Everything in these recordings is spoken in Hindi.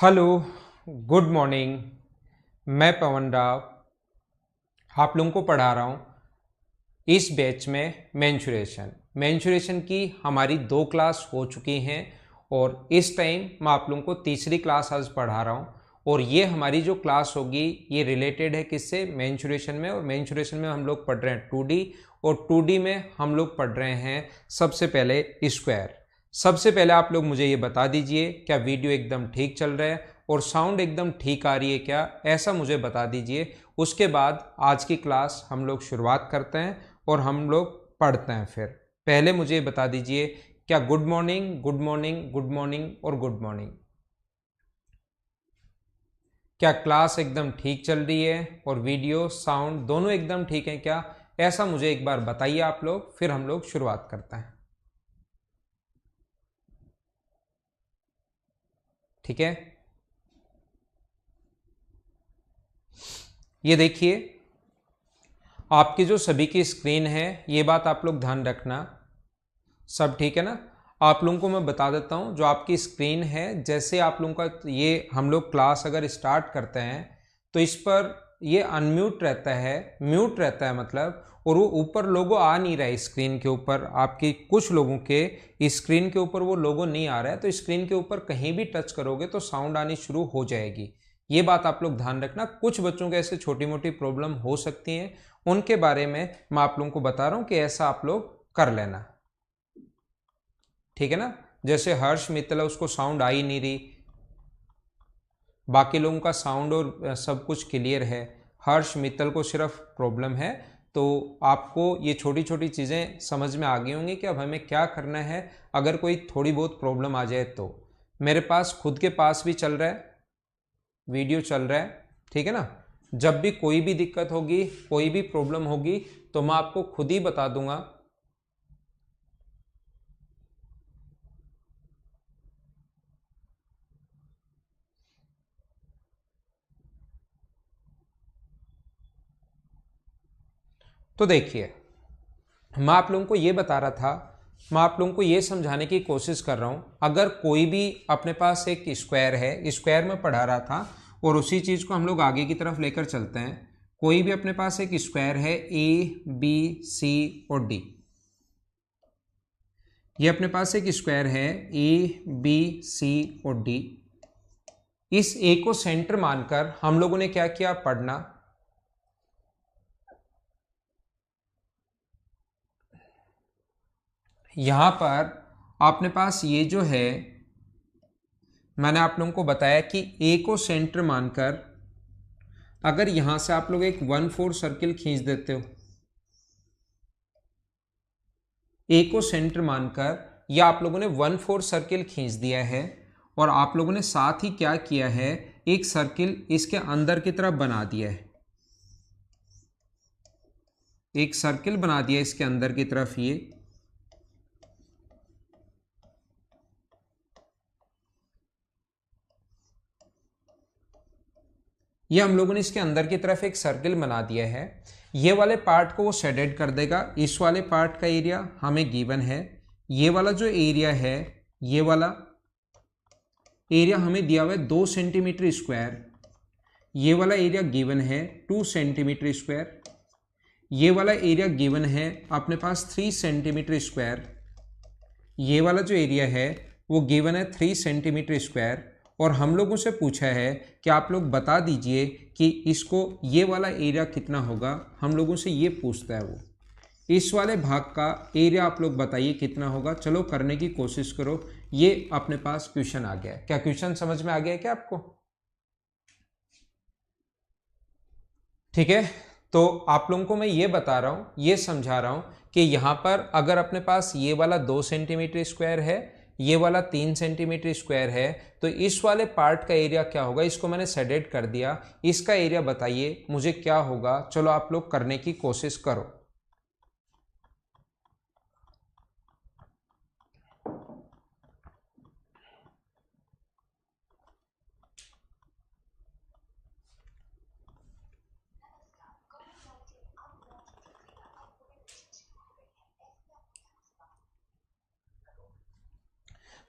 Hello, good morning. मैं पवन राव आप लोगों को पढ़ा रहा हूँ इस बैच में मेंसुरेशन की हमारी 2 क्लास हो चुकी हैं और इस टाइम मैं आप लोगों को तीसरी क्लास आज पढ़ा रहा हूँ। और ये हमारी जो क्लास होगी ये रिलेटेड है किससे? मेंसुरेशन में। और मेंसुरेशन में हम लोग पढ़ रहे हैं 2D, और 2D में हम लोग पढ़ रहे हैं सबसे पहले स्क्वायर। सबसे पहले आप लोग मुझे ये बता दीजिए, क्या वीडियो एकदम ठीक चल रहा है और साउंड एकदम ठीक आ रही है क्या? ऐसा मुझे बता दीजिए। उसके बाद आज की क्लास हम लोग शुरुआत करते हैं और हम लोग पढ़ते हैं। फिर पहले मुझे बता दीजिए, क्या good morning, good morning, good morning और गुड मॉर्निंग, क्या क्लास एकदम ठीक चल रही है और वीडियो साउंड दोनों एकदम ठीक है क्या? ऐसा मुझे एक बार बताइए आप लोग, फिर हम लोग शुरुआत करते हैं। ठीक है, ये देखिए आपकी जो सभी की स्क्रीन है, ये बात आप लोग ध्यान रखना। सब ठीक है ना? आप लोगों को मैं बता देता हूँ, जो आपकी स्क्रीन है, जैसे आप लोगों का ये हम लोग क्लास अगर स्टार्ट करते हैं तो इस पर ये अनम्यूट रहता है, म्यूट रहता है मतलब, और वो ऊपर लोगो आ नहीं रहा है स्क्रीन के ऊपर। आपकी कुछ लोगों के स्क्रीन के ऊपर वो लोगो नहीं आ रहा है, तो स्क्रीन के ऊपर कहीं भी टच करोगे तो साउंड आनी शुरू हो जाएगी। ये बात आप लोग ध्यान रखना। कुछ बच्चों के ऐसे छोटी मोटी प्रॉब्लम हो सकती हैं, उनके बारे में मैं आप लोगों को बता रहा हूँ कि ऐसा आप लोग कर लेना। ठीक है ना? जैसे हर्ष मित्तल, उसको साउंड आ ही नहीं रही, बाकी लोगों का साउंड और सब कुछ क्लियर है, हर्ष मित्तल को सिर्फ प्रॉब्लम है। तो आपको ये छोटी छोटी चीज़ें समझ में आ गई होंगी कि अब हमें क्या करना है अगर कोई थोड़ी बहुत प्रॉब्लम आ जाए तो। मेरे पास खुद के पास भी चल रहा है, वीडियो चल रहा है, ठीक है ना? जब भी कोई भी दिक्कत होगी, कोई भी प्रॉब्लम होगी, तो मैं आपको खुद ही बता दूंगा। तो देखिए, मैं आप लोगों को ये बता रहा था, मैं आप लोगों को ये समझाने की कोशिश कर रहा हूँ, अगर कोई भी अपने पास एक स्क्वायर है, स्क्वायर में पढ़ा रहा था और उसी चीज़ को हम लोग आगे की तरफ लेकर चलते हैं। कोई भी अपने पास एक स्क्वायर है, ए बी सी और डी। ये अपने पास एक स्क्वायर है, ए बी सी और डी। इस ए को सेंटर मानकर हम लोगों ने क्या किया? पढ़ना। यहां पर अपने पास ये जो है, मैंने आप लोगों को बताया कि ए को सेंटर मानकर अगर यहां से आप लोग एक 1/4 सर्किल खींच देते हो, ए को सेंटर मानकर, या आप लोगों ने 1/4 सर्किल खींच दिया है, और आप लोगों ने साथ ही क्या किया है, एक सर्किल इसके अंदर की तरफ बना दिया है, एक सर्किल बना दिया इसके अंदर की तरफ। ये हम लोगों ने इसके अंदर की तरफ एक सर्किल बना दिया है। ये वाले पार्ट को वो शेडेड कर देगा। इस वाले पार्ट का एरिया हमें गिवन है। ये वाला जो एरिया है, ये वाला एरिया हमें दिया हुआ है 2 सेंटीमीटर स्क्वायर। ये वाला एरिया गिवन है 2 सेंटीमीटर स्क्वायर। ये वाला एरिया गिवन है अपने पास 3 सेंटीमीटर स्क्वायर। ये वाला जो एरिया है वो गिवन है 3 सेंटीमीटर स्क्वायर। और हम लोगों से पूछा है कि आप लोग बता दीजिए कि इसको ये वाला एरिया कितना होगा। हम लोगों से ये पूछता है वो, इस वाले भाग का एरिया आप लोग बताइए कितना होगा। चलो करने की कोशिश करो। ये अपने पास क्वेश्चन आ गया है। क्या क्वेश्चन समझ में आ गया है क्या आपको? ठीक है, तो आप लोगों को मैं ये बता रहा हूँ, ये समझा रहा हूँ कि यहाँ पर अगर अपने पास ये वाला 2 सेंटीमीटर स्क्वायर है, ये वाला 3 सेंटीमीटर स्क्वायर है, तो इस वाले पार्ट का एरिया क्या होगा? इसको मैंने शेडेड कर दिया। इसका एरिया बताइए मुझे क्या होगा। चलो आप लोग करने की कोशिश करो।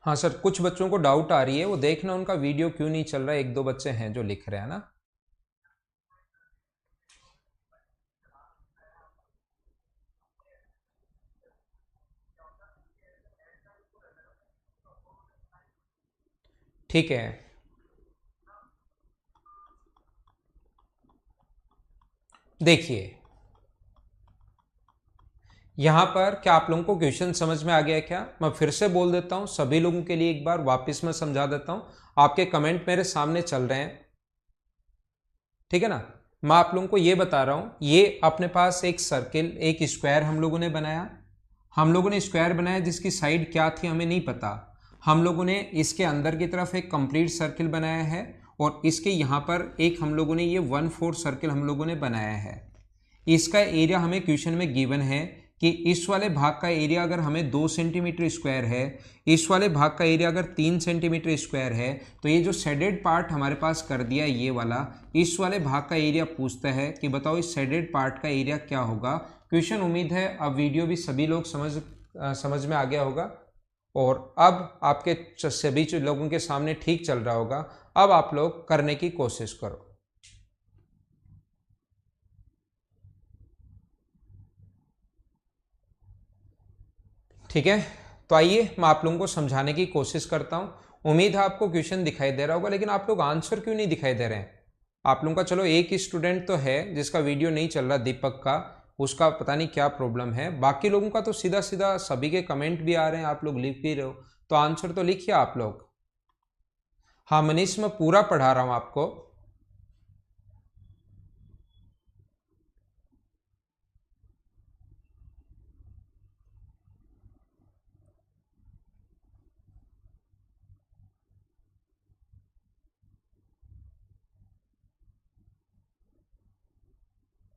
हाँ सर, कुछ बच्चों को डाउट आ रही है, वो देखना उनका वीडियो क्यों नहीं चल रहा है। एक दो बच्चे हैं जो लिख रहे हैं ना। ठीक है, देखिए यहाँ पर क्या आप लोगों को क्वेश्चन समझ में आ गया है क्या? मैं फिर से बोल देता हूँ सभी लोगों के लिए, एक बार वापस मैं समझा देता हूँ। आपके कमेंट मेरे सामने चल रहे हैं, ठीक है ना। मैं आप लोगों को ये बता रहा हूँ, ये अपने पास एक सर्किल, एक स्क्वायर हम लोगों ने बनाया। हम लोगों ने स्क्वायर बनाया जिसकी साइड क्या थी हमें नहीं पता। हम लोगों ने इसके अंदर की तरफ एक कंप्लीट सर्किल बनाया है, और इसके यहाँ पर एक हम लोगों ने ये 1/4 सर्किल हम लोगों ने बनाया है। इसका एरिया हमें क्वेश्चन में गिवन है कि इस वाले भाग का एरिया अगर हमें 2 सेंटीमीटर स्क्वायर है, इस वाले भाग का एरिया अगर 3 सेंटीमीटर स्क्वायर है, तो ये जो शेडेड पार्ट हमारे पास कर दिया ये वाला, इस वाले भाग का एरिया पूछता है कि बताओ इस शेडेड पार्ट का एरिया क्या होगा। क्वेश्चन उम्मीद है अब वीडियो भी सभी लोग समझ में आ गया होगा, और अब आपके सभी लोगों के सामने ठीक चल रहा होगा। अब आप लोग करने की कोशिश करो। ठीक है, तो आइए मैं आप लोगों को समझाने की कोशिश करता हूं। उम्मीद है आपको क्वेश्चन दिखाई दे रहा होगा, लेकिन आप लोग आंसर क्यों नहीं दिखाई दे रहे हैं? आप लोगों का चलो एक ही स्टूडेंट तो है जिसका वीडियो नहीं चल रहा, दीपक का, उसका पता नहीं क्या प्रॉब्लम है। बाकी लोगों का तो सीधा सीधा सभी के कमेंट भी आ रहे हैं, आप लोग लिख भी रहे हो, तो आंसर तो लिखिए आप लोग। हाँ मनीष, मैं पूरा पढ़ा रहा हूं आपको।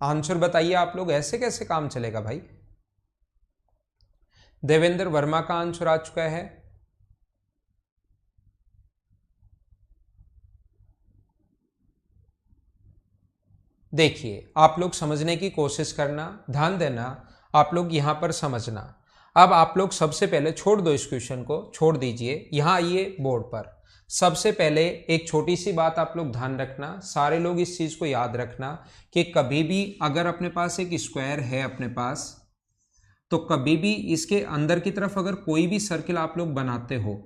आंसर बताइए आप लोग, ऐसे कैसे काम चलेगा भाई? देवेंद्र वर्मा का आंसर आ चुका है। देखिए आप लोग समझने की कोशिश करना, ध्यान देना, आप लोग यहां पर समझना। अब आप लोग सबसे पहले छोड़ दो, इस क्वेश्चन को छोड़ दीजिए, यहां आइए बोर्ड पर। सबसे पहले एक छोटी सी बात आप लोग ध्यान रखना, सारे लोग इस चीज को याद रखना कि कभी भी अगर अपने पास एक स्क्वायर है अपने पास, तो कभी भी इसके अंदर की तरफ अगर कोई भी सर्किल आप लोग बनाते हो,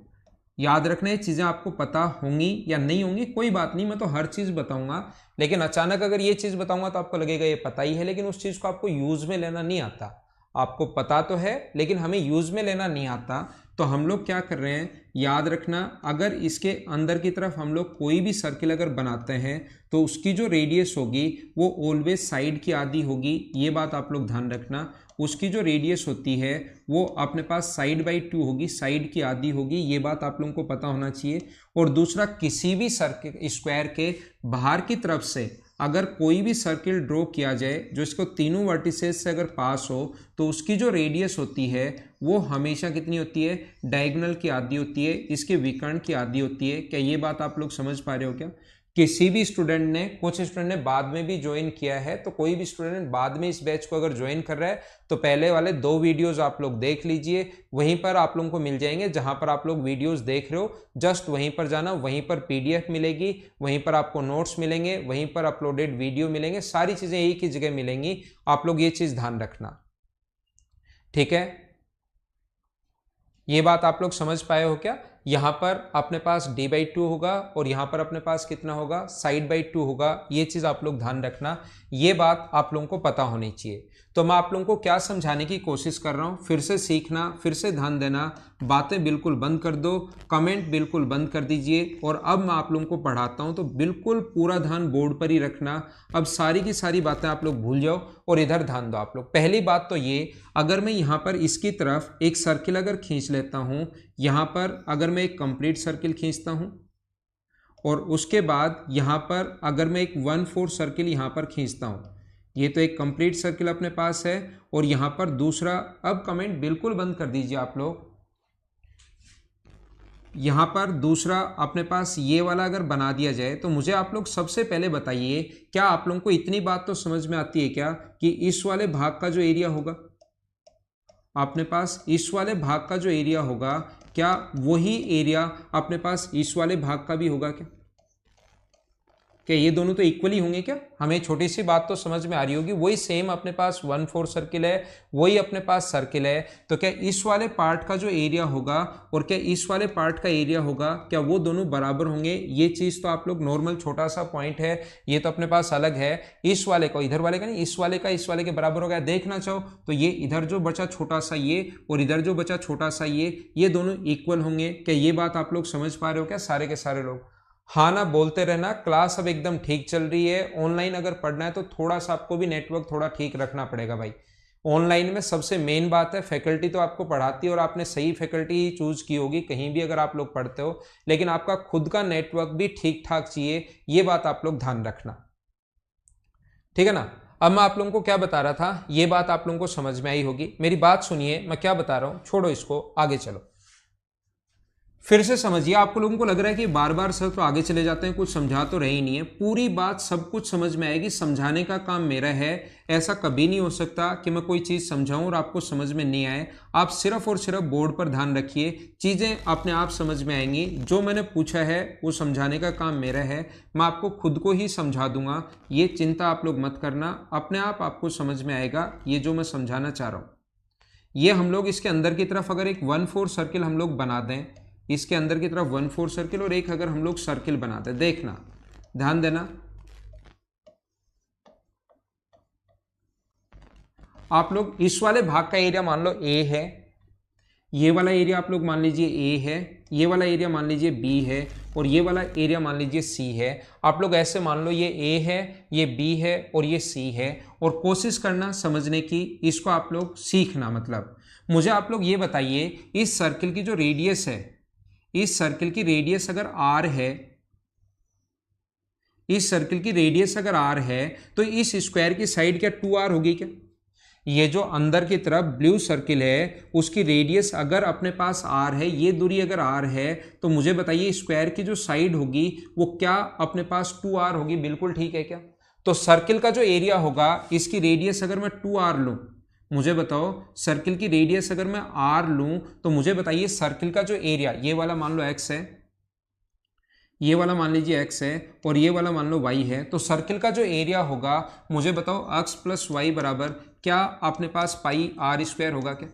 याद रखना ये चीज़ें आपको पता होंगी या नहीं होंगी कोई बात नहीं, मैं तो हर चीज़ बताऊंगा। लेकिन अचानक अगर ये चीज़ बताऊंगा तो आपको लगेगा ये पता ही है, लेकिन उस चीज़ को आपको यूज़ में लेना नहीं आता। आपको पता तो है लेकिन हमें यूज़ में लेना नहीं आता। तो हम लोग क्या कर रहे हैं, याद रखना, अगर इसके अंदर की तरफ हम लोग कोई भी सर्किल अगर बनाते हैं तो उसकी जो रेडियस होगी वो ऑलवेज साइड की आधी होगी, ये बात आप लोग ध्यान रखना। उसकी जो रेडियस होती है वो अपने पास साइड बाई 2 होगी, साइड की आधी होगी, ये बात आप लोगों को पता होना चाहिए। और दूसरा, किसी भी सर्किल स्क्वायर के बाहर की तरफ से अगर कोई भी सर्किल ड्रॉ किया जाए जो इसको तीनों वर्टिसेस से अगर पास हो, तो उसकी जो रेडियस होती है वो हमेशा कितनी होती है, डायगोनल की आधी होती है, इसके विकर्ण की आधी होती है। क्या ये बात आप लोग समझ पा रहे हो क्या? किसी भी स्टूडेंट ने, कुछ स्टूडेंट ने बाद में भी ज्वाइन किया है, तो कोई भी स्टूडेंट बाद में इस बैच को अगर ज्वाइन कर रहा है तो पहले वाले 2 वीडियोस आप लोग देख लीजिए, वहीं पर आप लोगों को मिल जाएंगे। जहां पर आप लोग वीडियोस देख रहे हो जस्ट वहीं पर जाना, वहीं पर पीडीएफ मिलेगी, वहीं पर आपको नोट्स मिलेंगे, वहीं पर अपलोडेड वीडियो मिलेंगे, सारी चीजें एक ही जगह मिलेंगी। आप लोग ये चीज ध्यान रखना, ठीक है? ये बात आप लोग समझ पाए हो क्या? यहां पर अपने पास d/2 होगा और यहां पर अपने पास कितना होगा, साइड बाई 2 होगा। ये चीज आप लोग ध्यान रखना, ये बात आप लोगों को पता होनी चाहिए। तो मैं आप लोगों को क्या समझाने की कोशिश कर रहा हूं, फिर से सीखना, फिर से ध्यान देना, बातें बिल्कुल बंद कर दो, कमेंट बिल्कुल बंद कर दीजिए। और अब मैं आप लोगों को पढ़ाता हूं तो बिल्कुल पूरा ध्यान बोर्ड पर ही रखना। अब सारी की सारी बातें आप लोग भूल जाओ और इधर ध्यान दो आप लोग। पहली बात तो ये, अगर मैं यहां पर इसकी तरफ एक सर्किल अगर खींच लेता हूं, यहां पर अगर मैं एक कंप्लीट सर्किल खींचता हूं, और उसके बाद यहां पर अगर मैं एक 1/4 सर्किल यहां पर खींचता हूं, ये तो एक कंप्लीट सर्किल अपने पास है। और यहां पर दूसरा, अब कमेंट बिल्कुल बंद कर दीजिए आप लोग। यहां पर दूसरा अपने पास ये वाला अगर बना दिया जाए, तो मुझे आप लोग सबसे पहले बताइए, क्या आप लोगों को इतनी बात तो समझ में आती है क्या कि इस वाले भाग का जो एरिया होगा, अपने पास इस वाले भाग का जो एरिया होगा क्या वही एरिया अपने पास इस वाले भाग का भी होगा क्या ये दोनों तो इक्वली होंगे क्या? हमें छोटी सी बात तो समझ में आ रही होगी। वही सेम अपने पास 1/4 सर्किल है, वही अपने पास सर्किल है, तो क्या इस वाले पार्ट का जो एरिया होगा और क्या इस वाले पार्ट का एरिया होगा, क्या वो दोनों बराबर होंगे? ये चीज तो आप लोग नॉर्मल छोटा सा पॉइंट है, ये तो अपने पास अलग है। इस वाले को इधर वाले का नहीं, इस वाले का इस वाले के बराबर हो गया। देखना चाहो तो ये इधर जो बचा छोटा सा ये और इधर जो बचा छोटा सा ये दोनों इक्वल होंगे। क्या ये बात आप लोग समझ पा रहे हो क्या सारे के सारे लोग? हाँ ना बोलते रहना। क्लास अब एकदम ठीक चल रही है। ऑनलाइन अगर पढ़ना है तो थोड़ा सा आपको भी नेटवर्क थोड़ा ठीक रखना पड़ेगा भाई। ऑनलाइन में सबसे मेन बात है, फैकल्टी तो आपको पढ़ाती है और आपने सही फैकल्टी ही चूज की होगी कहीं भी अगर आप लोग पढ़ते हो, लेकिन आपका खुद का नेटवर्क भी ठीक ठाक चाहिए, ये बात आप लोग ध्यान रखना, ठीक है ना। अब मैं आप लोगों को क्या बता रहा था, ये बात आप लोगों को समझ में आई होगी। मेरी बात सुनिए, मैं क्या बता रहा हूं, छोड़ो इसको, आगे चलो। फिर से समझिए। आपको लोगों को लग रहा है कि बार बार सर तो आगे चले जाते हैं, कुछ समझा तो रहे ही नहीं है। पूरी बात सब कुछ समझ में आएगी, समझाने का काम मेरा है। ऐसा कभी नहीं हो सकता कि मैं कोई चीज़ समझाऊं और आपको समझ में नहीं आए। आप सिर्फ और सिर्फ बोर्ड पर ध्यान रखिए, चीज़ें अपने आप समझ में आएंगी। जो मैंने पूछा है वो समझाने का काम मेरा है, मैं आपको खुद को ही समझा दूंगा, ये चिंता आप लोग मत करना, अपने आप आपको समझ में आएगा ये जो मैं समझाना चाह रहा हूँ। ये हम लोग इसके अंदर की तरफ अगर एक 1/4 सर्किल हम लोग बना दें, इसके अंदर की तरफ 1/4 सर्किल और एक अगर हम लोग सर्किल बनाते हैं, देखना ध्यान देना। आप लोग इस वाले भाग का एरिया मान लो ए है, ये वाला एरिया आप लोग मान लीजिए ए है, ये वाला एरिया मान लीजिए बी है और ये वाला एरिया मान लीजिए सी है। आप लोग ऐसे मान लो ये ए है, ये बी है और ये सी है, और कोशिश करना समझने की, इसको आप लोग सीखना। मतलब मुझे आप लोग ये बताइए, इस सर्किल की जो रेडियस है, इस सर्किल की रेडियस अगर r है, इस सर्किल की रेडियस अगर r है तो इस स्क्वायर की साइड क्या 2r होगी क्या? ये जो अंदर की तरफ ब्लू सर्किल है उसकी रेडियस अगर अपने पास r है, ये दूरी अगर r है, तो मुझे बताइए स्क्वायर की जो साइड होगी वो क्या अपने पास 2r होगी। बिल्कुल ठीक है क्या? तो सर्किल का जो एरिया होगा, इसकी रेडियस अगर मैं 2r लूं, मुझे बताओ सर्किल की रेडियस अगर मैं r लूं तो मुझे बताइए सर्किल का जो एरिया, ये वाला मान लो x है, ये वाला मान लीजिए x है और ये वाला मान लो y है, तो सर्किल का जो एरिया होगा मुझे बताओ x प्लस वाई बराबर क्या अपने पास पाई r स्क्वायर होगा क्या?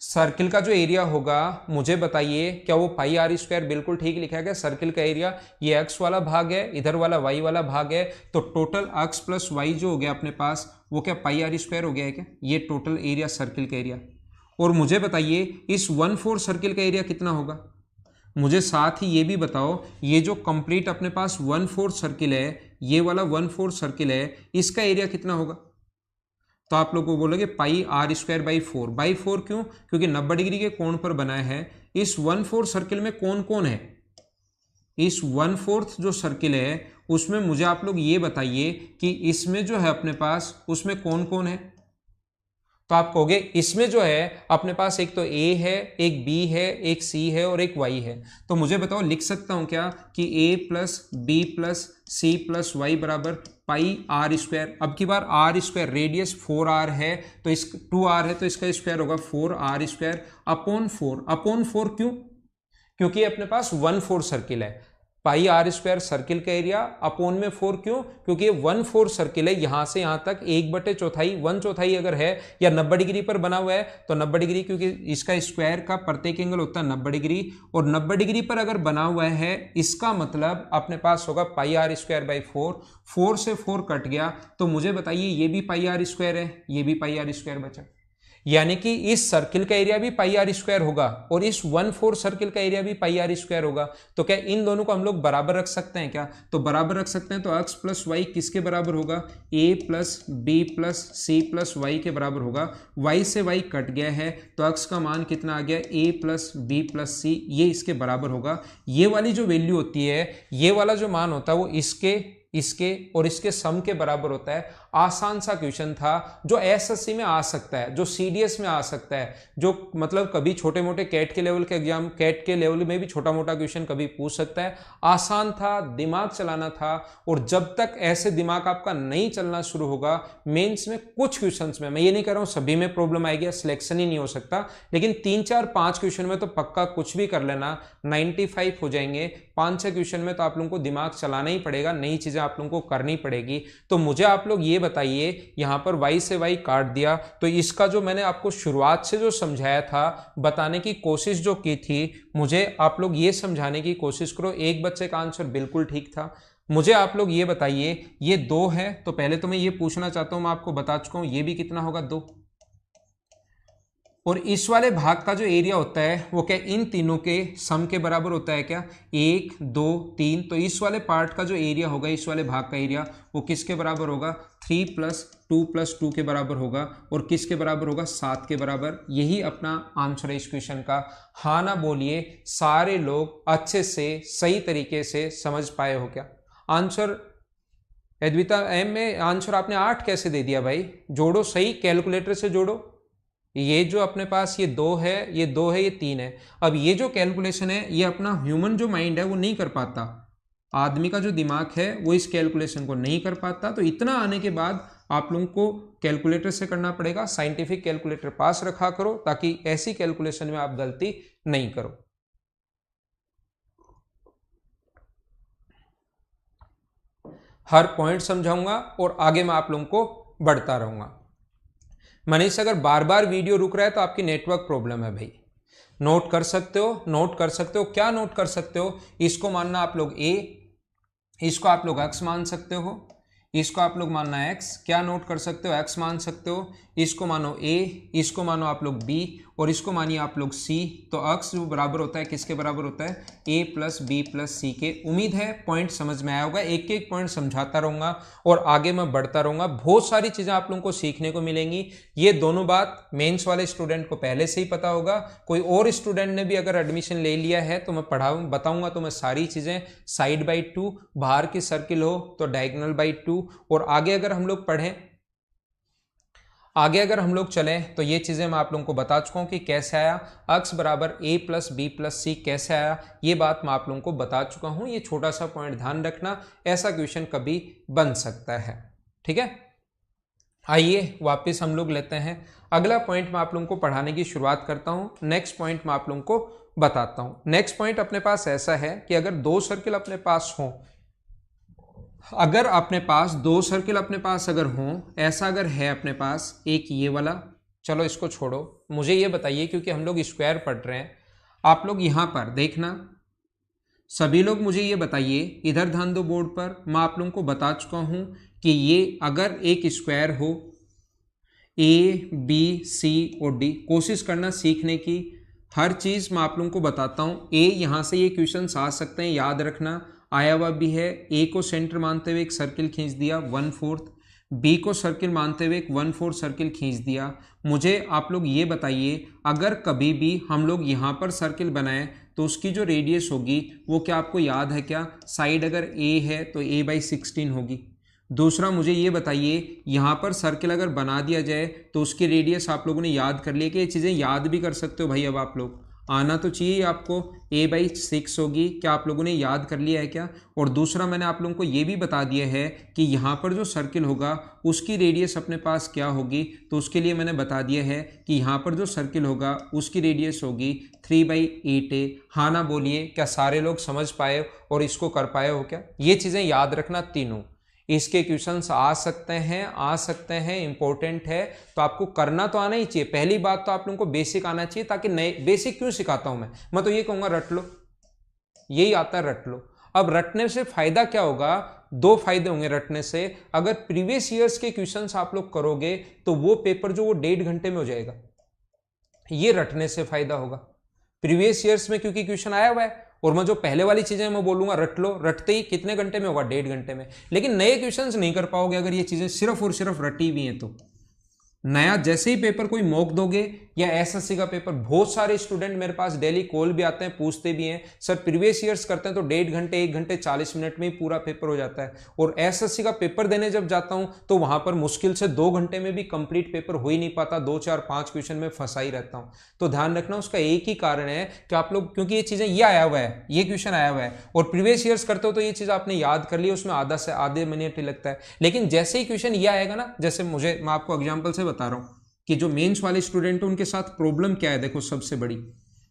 सर्किल का जो एरिया होगा मुझे बताइए क्या वो पाई r स्क्वायर? बिल्कुल ठीक लिखा गया। सर्किल का एरिया ये x वाला भाग है, इधर वाला y वाला भाग है, तो टोटल x प्लस वाई जो हो गया अपने पास वो क्या पाई r स्क्वायर हो गया है क्या? ये टोटल एरिया सर्किल का एरिया। और मुझे बताइए इस 1/4 सर्किल का एरिया कितना होगा? मुझे साथ ही ये भी बताओ, ये जो कंप्लीट अपने पास 1/4 सर्किल है, ये वाला 1/4 सर्किल है, इसका एरिया कितना होगा? तो आप लोग को बोलोगे पाई r स्क्वायर बाई 4 क्यों? क्योंकि 90 डिग्री के कोण पर बनाया है। इस 1/4 सर्किल में कौन कौन है? इस 1/4 जो सर्किल है उसमें मुझे आप लोग ये बताइए कि इसमें जो है अपने पास उसमें कौन कौन है? तो आप कहोगे इसमें जो है अपने पास एक तो A है, एक B है, एक C है और एक Y है। तो मुझे बताओ लिख सकता हूं क्या कि A plus B plus C plus Y बराबर पाई r स्क्वायर। अब की बार r स्क्वायर, रेडियस 4r है तो इस 2r है तो इसका स्क्वायर होगा 4r स्क्वायर अपॉन 4 क्यों? क्योंकि अपने पास 1/4 सर्किल है। पाई r स्क्वायर सर्किल का एरिया अपोन में 4 क्यों? क्योंकि ये 1/4 सर्किल है, यहां से यहां तक 1/4 1/4 अगर है या 90 डिग्री पर बना हुआ है तो 90 डिग्री, क्योंकि इसका स्क्वायर का प्रत्येक एंगल होता है 90 डिग्री, और 90 डिग्री पर अगर बना हुआ है इसका मतलब अपने पास होगा पाई r स्क्वायर बाई 4 से 4 कट गया, तो मुझे बताइए ये भी पाई r स्क्वायर है, ये भी पाई r स्क्वायर बचा, यानी कि इस सर्किल का एरिया भी पाई r स्क्वायर होगा और इस 1/4 सर्किल का एरिया भी पाई r स्क्वायर होगा। तो क्या इन दोनों को हम लोग बराबर रख सकते हैं क्या? तो बराबर रख सकते हैं। तो x प्लस वाई किसके बराबर होगा? a plus B plus C plus Y के बराबर होगा। y से y कट गया है तो x का मान कितना आ गया? a प्लस बी प्लस सी, ये इसके बराबर होगा। ये वाली जो वैल्यू होती है, ये वाला जो मान होता है वो इसके और इसके सम के बराबर होता है। आसान सा क्वेश्चन था जो एसएससी में आ सकता है, जो सीडीएस में आ सकता है, जो मतलब कभी छोटे मोटे कैट के लेवल के एग्जाम, कैट के लेवल में भी छोटा मोटा क्वेश्चन कभी पूछ सकता है। आसान था, दिमाग चलाना था, और जब तक ऐसे दिमाग आपका नहीं चलना शुरू होगा, मेंस में कुछ क्वेश्चंस में, मैं ये नहीं कह रहा हूं सभी में प्रॉब्लम आएगी, सिलेक्शन ही नहीं हो सकता, लेकिन 3 4 5 क्वेश्चन में तो पक्का कुछ भी कर लेना 95 हो जाएंगे। 5-6 क्वेश्चन में तो आप लोगों को दिमाग चलाना ही पड़ेगा, नई चीजें आप लोगों को करनी पड़ेगी। तो मुझे आप लोग ये बताइए, यहां पर y से y काट दिया, तो इसका जो मैंने आपको शुरुआत से जो समझाया था, बताने की कोशिश जो की थी, मुझे आप लोग ये समझाने की कोशिश करो। एक बच्चे का आंसर बिल्कुल ठीक था। मुझे आप लोग ये बताइए, ये 2 है, तो पहले तो मैं ये पूछना चाहता हूं, मैं आपको बता चुका हूं, ये भी कितना होगा 2, और इस वाले भाग का जो एरिया होता है वो क्या इन तीनों के सम के बराबर होता है क्या, 1 2 3, तो इस वाले पार्ट का जो एरिया होगा, इस वाले भाग का एरिया, वो किसके बराबर होगा, 3 + 2 के बराबर होगा, और किसके बराबर होगा, 7 के बराबर। यही अपना आंसर है इस क्वेश्चन का। हाँ ना बोलिए, सारे लोग अच्छे से सही तरीके से समझ पाए हो क्या आंसर। अद्विता एम में आंसर आपने 8 कैसे दे दिया भाई, जोड़ो सही, कैलकुलेटर से जोड़ो। ये जो अपने पास ये 2 है, ये 2 है, ये 3 है। अब ये जो कैलकुलेशन है, ये अपना ह्यूमन जो माइंड है वो नहीं कर पाता, आदमी का जो दिमाग है वो इस कैलकुलेशन को नहीं कर पाता। तो इतना आने के बाद आप लोगों को कैलकुलेटर से करना पड़ेगा। साइंटिफिक कैलकुलेटर पास रखा करो, ताकि ऐसी कैलकुलेशन में आप गलती नहीं करो। हर पॉइंट समझाऊंगा और आगे मैं आप लोगों को बढ़ता रहूंगा। मनीष, अगर बार बार वीडियो रुक रहा है तो आपकी नेटवर्क प्रॉब्लम है भाई। नोट कर सकते हो, नोट कर सकते हो, क्या नोट कर सकते हो, इसको मानना आप लोग a, इसको आप लोग x मान सकते हो, इसको आप लोग मानना x, क्या नोट कर सकते हो, x मान सकते हो, इसको मानो a, इसको मानो आप लोग b, और इसको मानिए आप लोग c। तो x जो बराबर होता है किसके बराबर होता है, a + b + c के। उम्मीद है पॉइंट समझ में आया होगा। एक एक पॉइंट समझाता रहूंगा और आगे मैं बढ़ता रहूंगा। बहुत सारी चीजें आप लोगों को सीखने को मिलेंगी। ये दोनों बात मेंस वाले स्टूडेंट को पहले से ही पता होगा। कोई और स्टूडेंट ने भी अगर एडमिशन ले लिया है तो मैं बताऊंगा तो मैं सारी चीजें, साइड बाई 2, बाहर की सर्किल हो तो डायगोनल बाई 2, और आगे अगर हम लोग पढ़ें, आगे अगर हम लोग चलें तो ये चीज़ें मैं आप लोगों को बता चुका हूँ कि कैसे आया, x बराबर a + b + c कैसे आया, ये बात मैं आप लोगों को बता चुका हूँ। ये छोटा सा पॉइंट ध्यान रखना, ऐसा क्वेश्चन कभी बन सकता है। ठीक है, आइए वापस हम लोग लेते हैं अगला पॉइंट। मैं आप लोगों को पढ़ाने की शुरुआत करता हूँ। नेक्स्ट पॉइंट मैं आप लोगों को बताता हूँ। नेक्स्ट पॉइंट अपने पास ऐसा है कि अगर 2 सर्किल अपने पास हों, अगर अपने पास 2 सर्किल अपने पास अगर हों, ऐसा अगर है अपने पास, एक ये वाला, चलो इसको छोड़ो, मुझे ये बताइए क्योंकि हम लोग स्क्वायर पढ़ रहे हैं, आप लोग यहां पर देखना, सभी लोग मुझे ये बताइए, इधर ध्यान दो बोर्ड पर। मैं आप लोगों को बता चुका हूं कि ये अगर एक स्क्वायर हो, ए बी सी और डी, कोशिश करना सीखने की, हर चीज मैं आप लोगों को बताता हूं। ए यहां से ये क्वेश्चन आ सकते हैं, याद रखना, आया हुआ भी है। ए को सेंटर मानते हुए एक सर्किल खींच दिया 1/4, बी को सर्किल मानते हुए एक 1/4 सर्किल खींच दिया। मुझे आप लोग ये बताइए, अगर कभी भी हम लोग यहाँ पर सर्किल बनाएं तो उसकी जो रेडियस होगी वो क्या आपको याद है क्या, साइड अगर ए है तो a/16 होगी। दूसरा मुझे ये बताइए, यहाँ पर सर्किल अगर बना दिया जाए तो उसकी रेडियस आप लोगों ने याद कर लिया कि ये चीज़ें याद भी कर सकते हो भाई। अब आप लोग आना तो चाहिए आपको, a/6 होगी, क्या आप लोगों ने याद कर लिया है क्या। और दूसरा मैंने आप लोगों को ये भी बता दिया है कि यहाँ पर जो सर्किल होगा उसकी रेडियस अपने पास क्या होगी, तो उसके लिए मैंने बता दिया है कि यहाँ पर जो सर्किल होगा उसकी रेडियस होगी 3/8a। हाँ ना बोलिए, क्या सारे लोग समझ पाए और इसको कर पाए हो क्या। ये चीज़ें याद रखना तीनों, इसके क्वेश्चंस आ सकते हैं, इंपॉर्टेंट है, तो आपको करना तो आना ही चाहिए। पहली बात तो आप लोगों को बेसिक आना चाहिए, ताकि नए बेसिक क्यों सिखाता हूं मैं तो ये कहूंगा रट लो, यही आता है, रट लो। अब रटने से फायदा क्या होगा, 2 फायदे होंगे रटने से। अगर प्रीवियस ईयर्स के क्वेश्चंस आप लोग करोगे तो वो पेपर जो वो 1.5 घंटे में हो जाएगा, ये रटने से फायदा होगा। प्रीवियस ईयर्स में क्योंकि क्वेश्चन आया हुआ है, और मैं जो पहले वाली चीजें मैं बोलूंगा रट लो, रटते ही कितने घंटे में होगा, 1.5 घंटे में। लेकिन नए क्वेश्चंस नहीं कर पाओगे अगर ये चीजें सिर्फ और सिर्फ रटी हुई हैं तो। नया जैसे ही पेपर कोई मॉक दोगे या एसएससी का पेपर, बहुत सारे स्टूडेंट मेरे पास डेली कॉल भी आते हैं, पूछते भी हैं सर प्रीवियस ईयर्स करते हैं तो 1.5 घंटे 1 घंटे 40 मिनट में ही पूरा पेपर हो जाता है, और एसएससी का पेपर देने जब जाता हूं तो वहां पर मुश्किल से 2 घंटे में भी कंप्लीट पेपर हो ही नहीं पाता, 2 4 5 क्वेश्चन में फंसा ही रहता हूं। तो ध्यान रखना उसका एक ही कारण है कि आप लोग, क्योंकि ये चीजें ये आया हुआ है, ये क्वेश्चन आया हुआ है और प्रीवियस ईयर्स करते हो तो ये चीज आपने याद कर ली, उसमें आधा से आधे मिनट ही लगता है। लेकिन जैसे ही क्वेश्चन ये आएगा ना, जैसे मैं आपको एग्जाम्पल से बता रहा हूं कि जो मेंस वाले स्टूडेंट हैं उनके साथ प्रॉब्लम क्या है, देखो सबसे बड़ी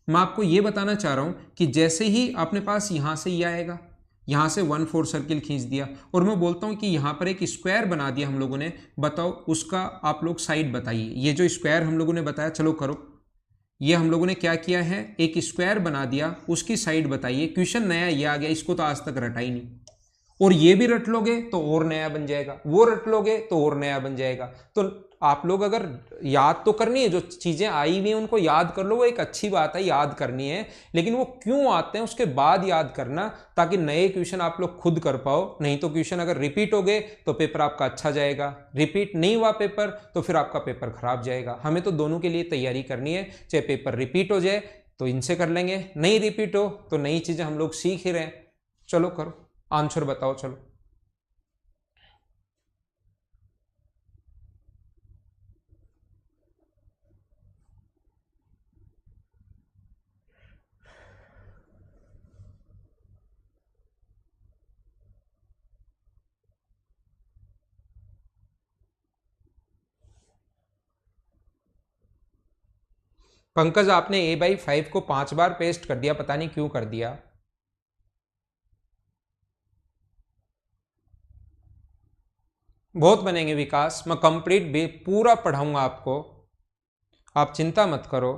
मैं आपको ये बताना चाह रहा हूं कि जैसे ही अपने पास यहां से ये आएगा, यहां से 1/4 सर्किल खींच दिया और मैं बोलता हूं कि यहां पर एक स्क्वायर बना दिया हम लोगों ने, बताओ उसका आप लोग साइड बताइए। ये जो स्क्वायर हम लोगों ने बताया, चलो करो, ये हम लोगों ने क्या किया है, एक स्क्वायर बना दिया, उसकी साइड बताइए। क्वेश्चन नया ये आ गया, इसको तो आज तक रटा ही नहीं, और ये भी रट लोगे तो और नया बन जाएगा, वो रट लोगे तो और नया बन जाएगा। तो आप लोग अगर याद तो करनी है, जो चीजें आई हुई हैं उनको याद कर लो, वो एक अच्छी बात है, याद करनी है, लेकिन वो क्यों आते हैं उसके बाद याद करना, ताकि नए क्वेश्चन आप लोग खुद कर पाओ। नहीं तो क्वेश्चन अगर रिपीट हो गए तो पेपर आपका अच्छा जाएगा, रिपीट नहीं हुआ पेपर तो फिर आपका पेपर खराब जाएगा। हमें तो दोनों के लिए तैयारी करनी है, चाहे पेपर रिपीट हो जाए तो इनसे कर लेंगे, नहीं रिपीट हो तो नई चीजें हम लोग सीख ही रहे हैं। चलो करो, आंसर बताओ। चलो पंकज, आपने a/5 को 5 बार पेस्ट कर दिया, पता नहीं क्यों कर दिया। बहुत बनेंगे विकास, मैं कंप्लीट पूरा पढ़ाऊंगा आपको, आप चिंता मत करो।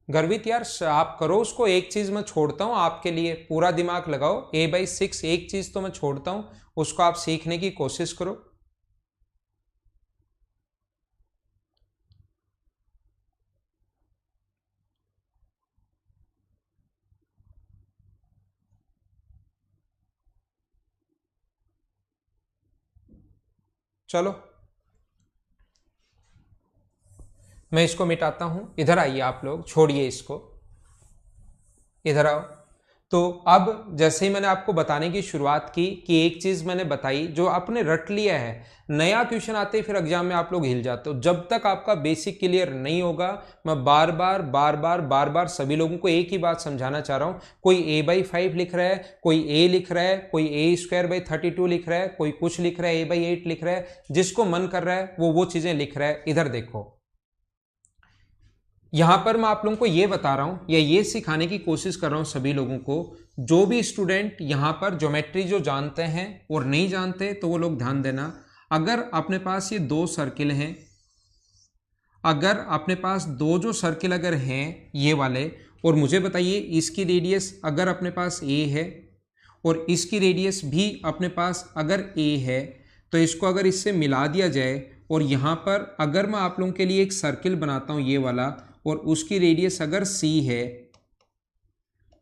गर्वित यार, आप करो उसको, एक चीज मैं छोड़ता हूं आपके लिए, पूरा दिमाग लगाओ। a/6 एक चीज तो मैं छोड़ता हूं, उसको आप सीखने की कोशिश करो। चलो मैं इसको मिटाता हूं, इधर आइए आप लोग, छोड़िए इसको, इधर आओ। तो अब जैसे ही मैंने आपको बताने की शुरुआत की कि एक चीज मैंने बताई जो आपने रट लिया है, नया क्वेश्चन आते ही फिर एग्जाम में आप लोग हिल जाते हो। जब तक आपका बेसिक क्लियर नहीं होगा, मैं बार बार सभी लोगों को एक ही बात समझाना चाह रहा हूं। कोई a/5 लिख रहा है, कोई a लिख रहा है, कोई a²/32 लिख रहा है, कोई कुछ लिख रहा है, a/8 लिख रहा है, जिसको मन कर रहा है वो चीजें लिख रहा है। इधर देखो, यहां पर मैं आप लोगों को ये बता रहा हूं या ये सिखाने की कोशिश कर रहा हूं सभी लोगों को, जो भी स्टूडेंट यहां पर ज्योमेट्री जो जानते हैं और नहीं जानते तो वो लोग ध्यान देना। अगर अपने पास ये 2 सर्किल हैं, अगर अपने पास 2 जो सर्किल अगर हैं ये वाले, और मुझे बताइए इसकी रेडियस अगर अपने पास a है और इसकी रेडियस भी अपने पास अगर a है, तो इसको अगर इससे मिला दिया जाए और यहाँ पर अगर मैं आप लोगों के लिए एक सर्किल बनाता हूँ ये वाला, और उसकी रेडियस अगर c है,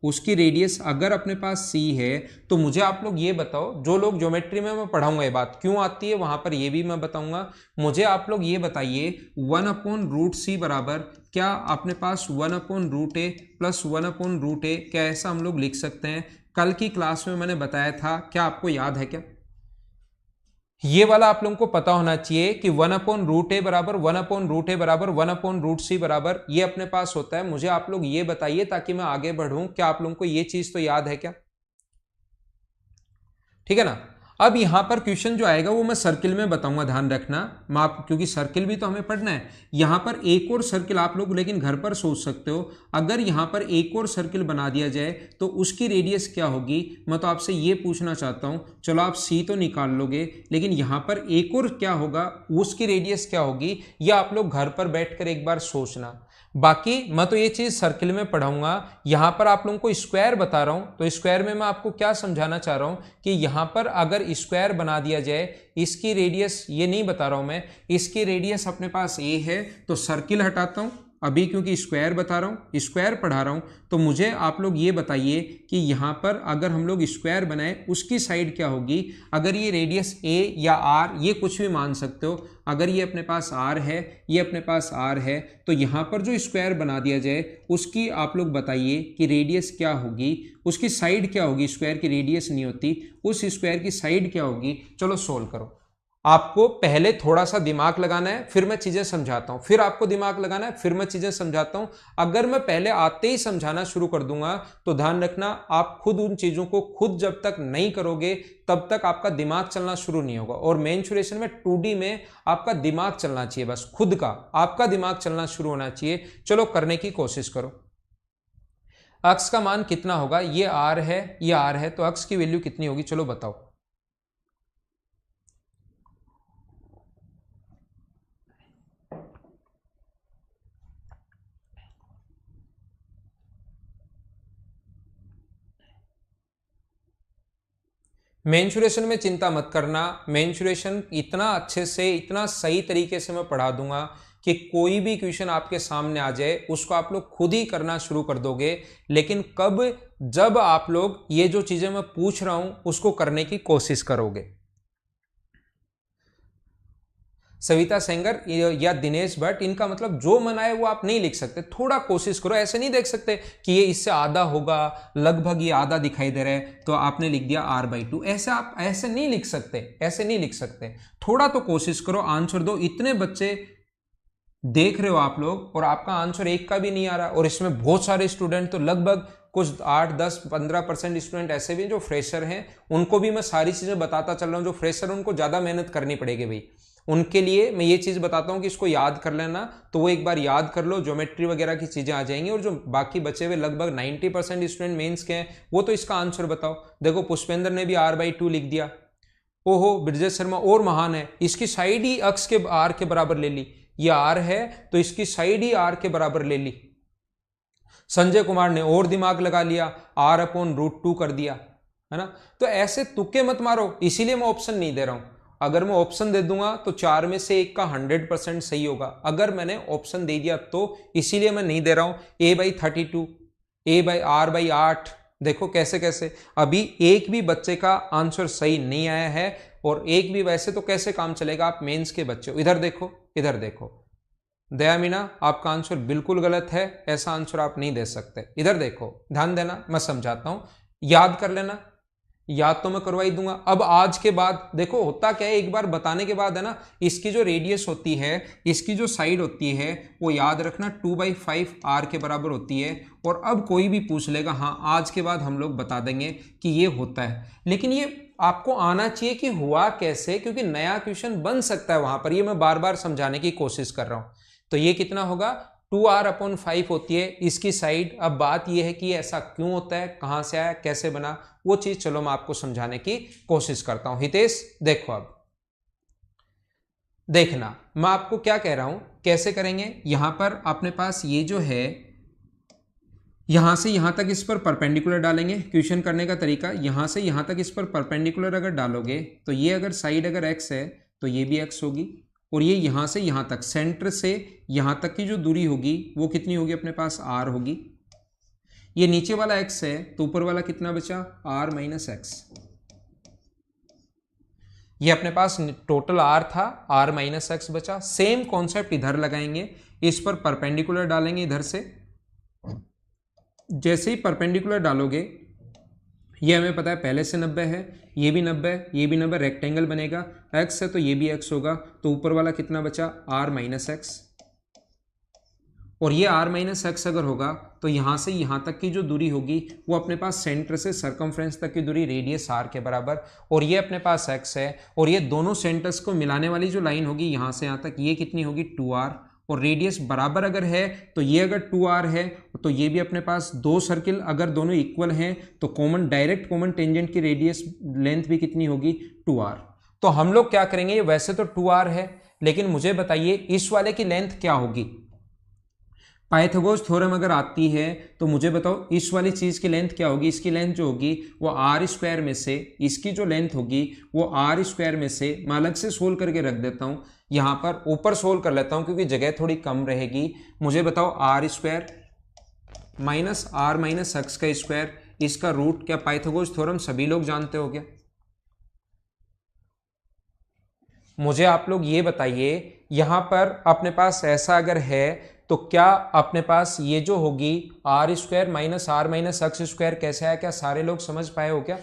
उसकी रेडियस अगर अपने पास c है, तो मुझे आप लोग ये बताओ, जो लोग ज्योमेट्री में मैं पढ़ाऊंगा ये बात क्यों आती है वहां पर ये भी मैं बताऊंगा, मुझे आप लोग ये बताइए 1/√c बराबर, क्या अपने पास 1/√a प्लस 1/√a, क्या ऐसा हम लोग लिख सकते हैं? कल की क्लास में मैंने बताया था, क्या आपको याद है? क्या ये वाला आप लोगों को पता होना चाहिए कि 1/√a बराबर 1/√a बराबर 1/√c बराबर, ये अपने पास होता है। मुझे आप लोग ये बताइए ताकि मैं आगे बढ़ूं, क्या आप लोगों को ये चीज तो याद है क्या? ठीक है ना। अब यहां पर क्वेश्चन जो आएगा वो मैं सर्किल में बताऊंगा, ध्यान रखना। मैं आप, क्योंकि सर्किल भी तो हमें पढ़ना है। यहां पर एक और सर्किल आप लोग लेकिन घर पर सोच सकते हो, अगर यहां पर एक और सर्किल बना दिया जाए तो उसकी रेडियस क्या होगी? मैं तो आपसे ये पूछना चाहता हूं, चलो आप सी तो निकाल लोगे, लेकिन यहां पर एक और क्या होगा, उसकी रेडियस क्या होगी, यह आप लोग घर पर बैठकर एक बार सोचना। बाकी मैं तो ये चीज सर्किल में पढ़ाऊंगा। यहां पर आप लोगों को स्क्वायर बता रहा हूं, तो स्क्वायर में मैं आपको क्या समझाना चाह रहा हूं कि यहां पर अगर स्क्वायर बना दिया जाए, इसकी रेडियस ये नहीं बता रहा हूं मैं, इसकी रेडियस अपने पास ए है, तो सर्किल हटाता हूं, अभी क्योंकि स्क्वायर बता रहा हूँ, स्क्वायर पढ़ा रहा हूँ, तो मुझे आप लोग ये बताइए कि यहाँ पर अगर हम लोग स्क्वायर बनाए उसकी साइड क्या होगी। अगर ये रेडियस ए या आर, ये कुछ भी मान सकते हो, अगर ये अपने पास आर है, ये अपने पास आर है, तो यहाँ पर जो स्क्वायर बना दिया जाए उसकी आप लोग बताइए कि रेडियस क्या होगी, उसकी साइड क्या होगी। स्क्वायर की रेडियस नहीं होती, उस स्क्वायर की साइड क्या होगी। चलो सोल्व करो। आपको पहले थोड़ा सा दिमाग लगाना है, फिर मैं चीजें समझाता हूं, फिर आपको दिमाग लगाना है, फिर मैं चीजें समझाता हूं। अगर मैं पहले आते ही समझाना शुरू कर दूंगा तो ध्यान रखना, आप खुद उन चीजों को खुद जब तक नहीं करोगे तब तक आपका दिमाग चलना शुरू नहीं होगा। और मेंसुरेशन में 2D में आपका दिमाग चलना चाहिए, बस खुद का आपका दिमाग चलना शुरू होना चाहिए। चलो करने की कोशिश करो। अक्स का मान कितना होगा, ये आर है, ये आर है, तो अक्स की वैल्यू कितनी होगी, चलो बताओ। मेंसुरेशन में चिंता मत करना, मेंसुरेशन इतना अच्छे से, इतना सही तरीके से मैं पढ़ा दूंगा कि कोई भी क्वेश्चन आपके सामने आ जाए उसको आप लोग खुद ही करना शुरू कर दोगे। लेकिन कब, जब आप लोग ये जो चीजें मैं पूछ रहा हूं उसको करने की कोशिश करोगे। सविता सेंगर या दिनेश भट्ट, इनका मतलब जो मन आए वो आप नहीं लिख सकते, थोड़ा कोशिश करो। ऐसे नहीं देख सकते कि ये इससे आधा होगा, लगभग ये आधा दिखाई दे रहा है तो आपने लिख दिया r/2। ऐसे आप ऐसे नहीं लिख सकते, ऐसे नहीं लिख सकते। थोड़ा तो कोशिश करो, आंसर दो। इतने बच्चे देख रहे हो आप लोग और आपका आंसर एक का भी नहीं आ रहा, और इसमें बहुत सारे स्टूडेंट, तो लगभग कुछ 8, 10, 15% स्टूडेंट ऐसे भी जो फ्रेशर हैं, उनको भी मैं सारी चीजें बताता चल रहा हूं। जो फ्रेशर उनको ज्यादा मेहनत करनी पड़ेगी भाई, उनके लिए मैं ये चीज बताता हूं कि इसको याद कर लेना, तो वो एक बार याद कर लो, ज्योमेट्री वगैरह की चीजें आ जाएंगी। और जो बाकी बचे हुए लगभग 90% स्टूडेंट मेंस के हैं, वो तो इसका आंसर बताओ। देखो पुष्पेंद्र ने भी r/2 लिख दिया। ओहो, ब्रजेश शर्मा और महान है, इसकी साइड ही अक्स के आर के बराबर ले ली। ये आर है तो इसकी साइड ही आर के बराबर ले ली। संजय कुमार ने और दिमाग लगा लिया, r/√2 कर दिया, है ना। तो ऐसे तुक्के मत मारो, इसीलिए मैं ऑप्शन नहीं दे रहा हूं। अगर मैं ऑप्शन दे दूंगा तो 4 में से 1 का 100% सही होगा। अगर मैंने ऑप्शन दे दिया तो इसीलिए मैं नहीं दे रहा हूं। a/32, a/r/8, देखो कैसे कैसे अभी एक भी बच्चे का आंसर सही नहीं आया है, और एक भी। वैसे तो कैसे काम चलेगा, आप मेंस के बच्चे हो। इधर देखो, इधर देखो, दया मीना, आपका आंसर बिल्कुल गलत है, ऐसा आंसर आप नहीं दे सकते। इधर देखो, ध्यान देना, मैं समझाता हूं, याद कर लेना। याद तो मैं करवा ही दूंगा। अब आज के बाद देखो होता क्या है, एक बार बताने के बाद है ना, इसकी जो रेडियस होती है, इसकी जो साइड होती है, वो याद रखना 2/5 r के बराबर होती है। और अब कोई भी पूछ लेगा, हाँ आज के बाद हम लोग बता देंगे कि ये होता है। लेकिन ये आपको आना चाहिए कि हुआ कैसे, क्योंकि नया क्वेश्चन बन सकता है वहां पर। ये मैं बार बार समझाने की कोशिश कर रहा हूं। तो ये कितना होगा, 2r/5 होती है इसकी साइड। अब बात यह है कि ऐसा क्यों होता है, कहां से आया, कैसे बना, वो चीज चलो मैं आपको समझाने की कोशिश करता हूं। हितेश देखो, अब देखना मैं आपको क्या कह रहा हूं, कैसे करेंगे। यहां पर अपने पास ये जो है, यहां से यहां तक इस पर परपेंडिकुलर डालेंगे। क्वेश्चन करने का तरीका, यहां से यहां तक इस पर परपेंडिकुलर अगर डालोगे तो ये अगर साइड अगर x है तो ये भी x होगी, और ये यहां से यहां तक, सेंटर से यहां तक की जो दूरी होगी वो कितनी होगी, अपने पास r होगी। ये नीचे वाला x है तो ऊपर वाला कितना बचा, r - x। ये अपने पास टोटल r था, r - x बचा। सेम कॉन्सेप्ट इधर लगाएंगे, इस पर परपेंडिकुलर डालेंगे इधर से। जैसे ही परपेंडिकुलर डालोगे, ये हमें पता है पहले से 90 है, ये भी 90 है, ये भी 90, रेक्टेंगल बनेगा। x है तो ये भी x होगा, तो ऊपर वाला कितना बचा, r - x। और ये r - x अगर होगा तो यहां से यहां तक की जो दूरी होगी वो अपने पास सेंटर से सर्कमफ्रेंस तक की दूरी, रेडियस r के बराबर। और ये अपने पास x है, और ये दोनों सेंटर्स को मिलाने वाली जो लाइन होगी यहां से यहां तक, ये कितनी होगी, 2r। और रेडियस बराबर अगर है तो ये अगर 2r है तो ये भी अपने पास, दो सर्किल अगर दोनों इक्वल हैं तो कॉमन, डायरेक्ट कॉमन टेंजेंट की रेडियस लेंथ भी कितनी होगी, 2r। तो हम लोग क्या करेंगे, वैसे तो 2r है, लेकिन मुझे बताइए इस वाले की लेंथ क्या होगी। पाइथागोरस थ्योरम अगर आती है तो मुझे बताओ इस वाली चीज़ की लेंथ क्या होगी। इसकी लेंथ जो होगी वो आर स्क्वायर में से, इसकी जो लेंथ होगी वो आर स्क्वायर में से, मैं अलग से सोल्व करके रख देता हूँ, यहाँ पर ऊपर सोल्व कर लेता हूँ क्योंकि जगह थोड़ी कम रहेगी। मुझे बताओ R square minus R minus X का स्क्वायर, इसका रूट। क्या पाइथागोरस थ्योरम सभी लोग जानते हो क्या? मुझे आप लोग ये बताइए, यहां पर अपने पास ऐसा अगर है तो क्या अपने पास ये जो होगी R square minus R minus X square कैसे आया? क्या सारे लोग समझ पाए हो क्या?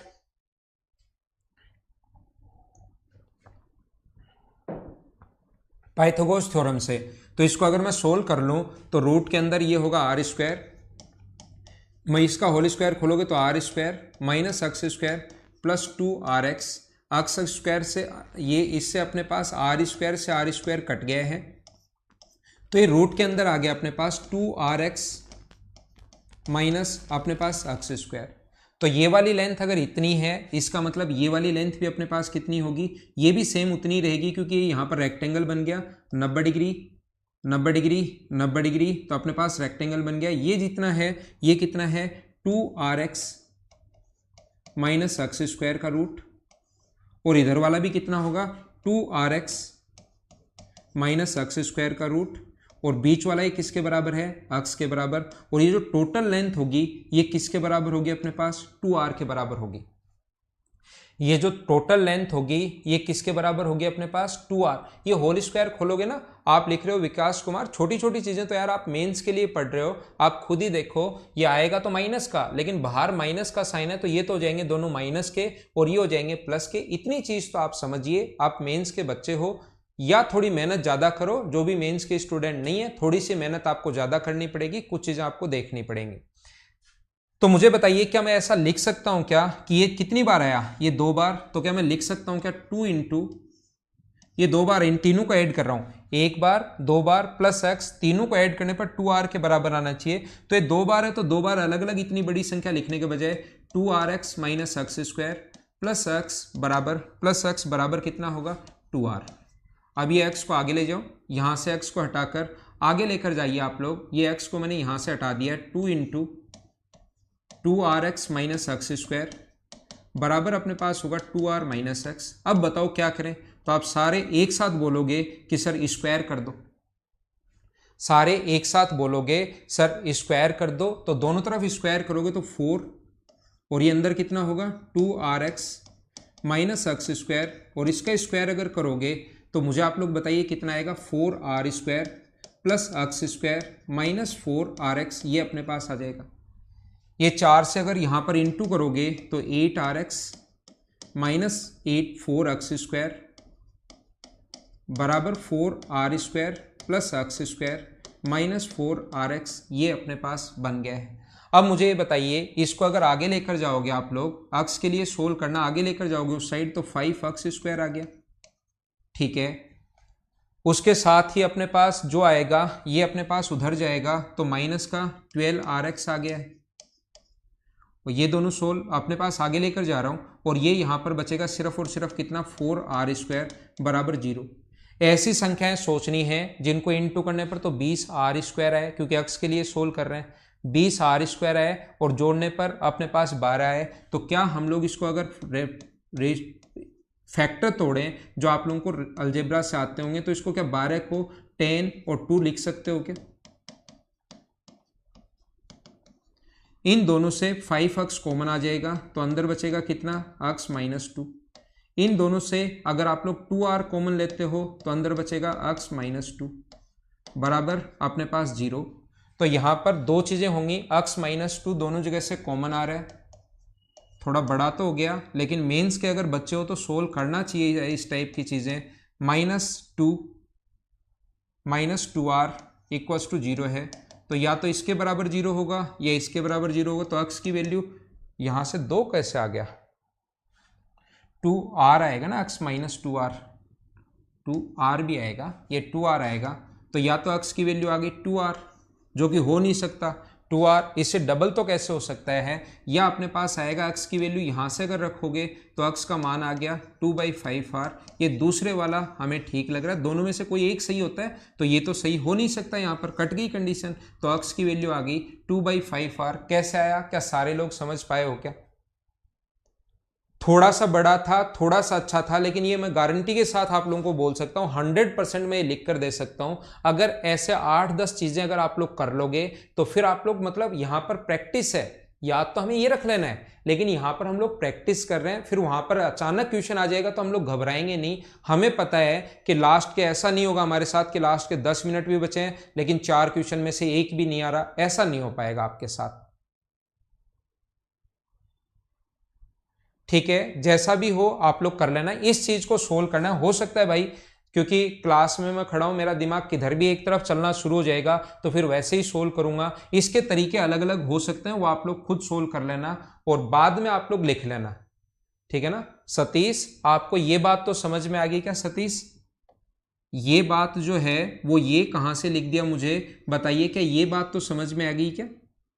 पाइथागोरस थ्योरम से तो इसको अगर मैं सोल्व कर लूं तो रूट के अंदर ये होगा आर स्क्वायर, मैं इसका होल स्क्वायर खोलोगे तो R square minus X square plus 2rx, X square से ये इससे अपने पास आर स्क्वायर कट गया है तो ये रूट के अंदर आ गया अपने पास 2rx माइनस अपने पास एक्स स्क्वायर। तो ये वाली लेंथ अगर इतनी है, इसका मतलब ये वाली लेंथ भी अपने पास कितनी होगी? ये भी सेम उतनी रहेगी क्योंकि यहाँ पर रेक्टेंगल बन गया 90 डिग्री 90 डिग्री 90 डिग्री, तो अपने पास रेक्टेंगल बन गया। ये जितना है ये कितना है 2rx माइनस एक्स स्क्वायर का रूट, और इधर वाला भी कितना होगा 2rx माइनस एक्स स्क्वायर का रूट, और बीच वाला ये किसके बराबर है? एक्स के बराबर। और ये जो टोटल लेंथ होगी ये किसके बराबर होगी अपने पास? 2r के बराबर होगी। ये जो टोटल लेंथ होगी ये किसके बराबर होगी अपने पास? 2r। ये होल स्क्वायर खोलोगे ना, आप लिख रहे हो विकास कुमार छोटी छोटी चीजें तो यार आप मेंस के लिए पढ़ रहे हो, आप खुद ही देखो। ये आएगा तो माइनस का, लेकिन बाहर माइनस का साइन है तो ये तो हो जाएंगे दोनों माइनस के और ये हो जाएंगे प्लस के। इतनी चीज तो आप समझिए, आप मेंस के बच्चे हो, या थोड़ी मेहनत ज्यादा करो। जो भी मेंस के स्टूडेंट नहीं है, थोड़ी सी मेहनत आपको ज्यादा करनी पड़ेगी, कुछ चीजें आपको देखनी पड़ेंगी। तो मुझे बताइए, क्या मैं ऐसा लिख सकता हूं क्या कि ये कितनी बार आया? ये 2 बार। तो क्या मैं लिख सकता हूं क्या 2 इंटू ये 2 बार, इन तीनों को ऐड कर रहा हूं, 1 बार 2 बार प्लस एक्स, तीनों को ऐड करने पर 2r के बराबर आना चाहिए। तो ये 2 बार है तो 2 बार अलग अलग इतनी बड़ी संख्या लिखने के बजाय 2rx minus X square plus x बराबर कितना होगा 2r। अब ये x को आगे ले जाओ, यहां से x को हटाकर आगे लेकर जाइए आप लोग। ये x को मैंने यहां से हटा दिया, 2 into 2rx minus X square बराबर अपने पास होगा 2r माइनस एक्स। अब बताओ क्या करें? तो आप सारे एक साथ बोलोगे कि सर स्क्वायर कर दो, सारे एक साथ बोलोगे सर स्क्वायर कर दो। तो दोनों तरफ स्क्वायर करोगे तो 4, और ये अंदर कितना होगा 2rx माइनस एक्स स्क्वायर, और इसका स्क्वायर अगर करोगे तो मुझे आप लोग बताइए कितना आएगा 4r square plus X square minus 4rx, ये अपने पास आ जाएगा। ये 4 से अगर यहाँ पर इंटू करोगे तो 8rx माइनस 4x स्क्वायर बराबर 4r square plus X square minus 4rx, ये अपने पास बन गया है। अब मुझे ये बताइए, इसको अगर आगे लेकर जाओगे आप लोग, x के लिए सोल्व करना, आगे लेकर जाओगे उस साइड तो 5x स्क्वायर आ गया, ठीक है। उसके साथ ही अपने पास जो आएगा ये अपने पास उधर जाएगा तो माइनस का 12rx आ गया है, और ये दोनों सोल्व अपने पास आगे लेकर जा रहा हूं, और ये यहां पर बचेगा सिर्फ और सिर्फ कितना 4r स्क्वायर बराबर 0। ऐसी संख्याएं सोचनी है जिनको इनटू करने पर तो 20r स्क्वायर आए, क्योंकि x के लिए सोल्व कर रहे हैं 20r स्क्वायर आए, और जोड़ने पर अपने पास 12 आए। तो क्या हम लोग इसको अगर फैक्टर तोड़ें जो आप लोगों को अलजेब्रा से आते होंगे, तो इसको क्या 12 को 10 और 2 लिख सकते हो क्या? इन दोनों से 5x कॉमन आ जाएगा तो अंदर बचेगा कितना x माइनस 2। इन दोनों से अगर आप लोग 2r कॉमन लेते हो तो अंदर बचेगा x माइनस 2 बराबर अपने पास 0। तो यहां पर दो चीजें होंगी, x माइनस 2 दोनों जगह से कॉमन आ रहा है, थोड़ा बड़ा तो हो गया, लेकिन मेंस के अगर बच्चे हो तो सोल्व करना चाहिए इस टाइप की चीजें। माइनस 2r इक्वल्स टू 0 है, तो या तो इसके बराबर 0 होगा या इसके बराबर 0 होगा। तो x की वैल्यू यहां से 2 कैसे आ गया? 2r आएगा ना, x माइनस 2r भी आएगा, ये 2r आएगा, तो या तो x की वैल्यू आ गई 2r, जो कि हो नहीं सकता। 2r, इससे डबल तो कैसे हो सकता है, या अपने पास आएगा x की वैल्यू यहाँ से अगर रखोगे तो x का मान आ गया 2/5r। ये दूसरे वाला हमें ठीक लग रहा है, दोनों में से कोई एक सही होता है तो ये तो सही हो नहीं सकता, यहाँ पर कट गई कंडीशन, तो x की वैल्यू आ गई 2/5r। कैसे आया, क्या सारे लोग समझ पाए हो क्या? थोड़ा सा बड़ा था, थोड़ा सा अच्छा था, लेकिन ये मैं गारंटी के साथ आप लोगों को बोल सकता हूं, 100% मैं ये लिख कर दे सकता हूं। अगर ऐसे 8-10 चीजें अगर आप लोग कर लोगे तो फिर आप लोग मतलब यहां पर प्रैक्टिस है, याद तो हमें ये रख लेना है, लेकिन यहां पर हम लोग प्रैक्टिस कर रहे हैं, फिर वहां पर अचानक क्वेश्चन आ जाएगा तो हम लोग घबराएंगे नहीं। हमें पता है कि लास्ट के ऐसा नहीं होगा हमारे साथ कि लास्ट के 10 मिनट भी बचे हैं लेकिन 4 क्वेश्चन में से एक भी नहीं आ रहा, ऐसा नहीं हो पाएगा आपके साथ। ठीक है, जैसा भी हो आप लोग कर लेना, इस चीज को सोल्व करना हो सकता है भाई, क्योंकि क्लास में मैं खड़ा हूं, मेरा दिमाग किधर भी एक तरफ चलना शुरू हो जाएगा तो फिर वैसे ही सोल्व करूंगा। इसके तरीके अलग अलग हो सकते हैं, वो आप लोग खुद सोल्व कर लेना और बाद में आप लोग लिख लेना, ठीक है ना। सतीश, आपको ये बात तो समझ में आ गई क्या सतीश? ये बात जो है वो ये कहां से लिख दिया मुझे बताइए, क्या ये बात तो समझ में आ गई क्या?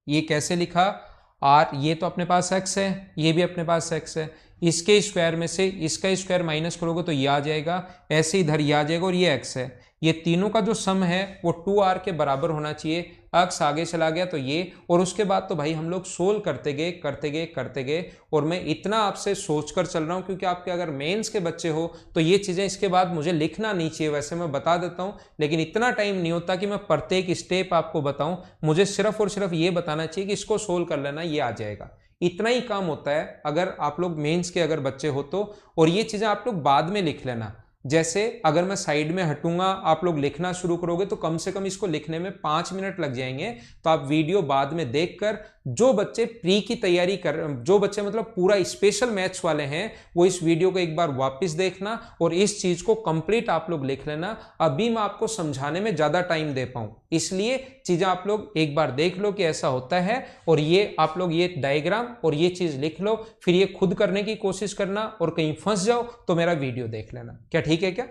ये कैसे लिखा? आर, ये तो अपने पास एक्स है, ये भी अपने पास एक्स है, इसके स्क्वायर में से इसका स्क्वायर माइनस करोगे तो ये आ जाएगा, ऐसे इधर ये आ जाएगा और ये एक्स है। ये तीनों का जो सम है वो 2r के बराबर होना चाहिए। एक्स आगे चला गया तो ये, और उसके बाद तो भाई हम लोग सोल्व करते गए करते गए करते गए, और मैं इतना आपसे सोच कर चल रहा हूं क्योंकि आपके अगर मेंस के बच्चे हो तो ये चीजें इसके बाद मुझे लिखना नहीं चाहिए, वैसे मैं बता देता हूं, लेकिन इतना टाइम नहीं होता कि मैं प्रत्येक स्टेप आपको बताऊं। मुझे सिर्फ और सिर्फ ये बताना चाहिए कि इसको सोल्व कर लेना, ये आ जाएगा, इतना ही काम होता है अगर आप लोग मेंस के अगर बच्चे हो तो। और ये चीजें आप लोग बाद में लिख लेना, जैसे अगर मैं साइड में हटूंगा आप लोग लिखना शुरू करोगे तो कम से कम इसको लिखने में 5 मिनट लग जाएंगे, तो आप वीडियो बाद में देखकर, जो बच्चे प्री की तैयारी कर, जो बच्चे मतलब पूरा स्पेशल मैथ्स वाले हैं, वो इस वीडियो को एक बार वापस देखना और इस चीज को कंप्लीट आप लोग लिख लेना। अभी मैं आपको समझाने में ज्यादा टाइम दे पाऊं, इसलिए चीजें आप लोग एक बार देख लो कि ऐसा होता है, और ये आप लोग ये डायग्राम और ये चीज लिख लो, फिर ये खुद करने की कोशिश करना, और कहीं फंस जाओ तो मेरा वीडियो देख लेना। क्या ठीक है क्या?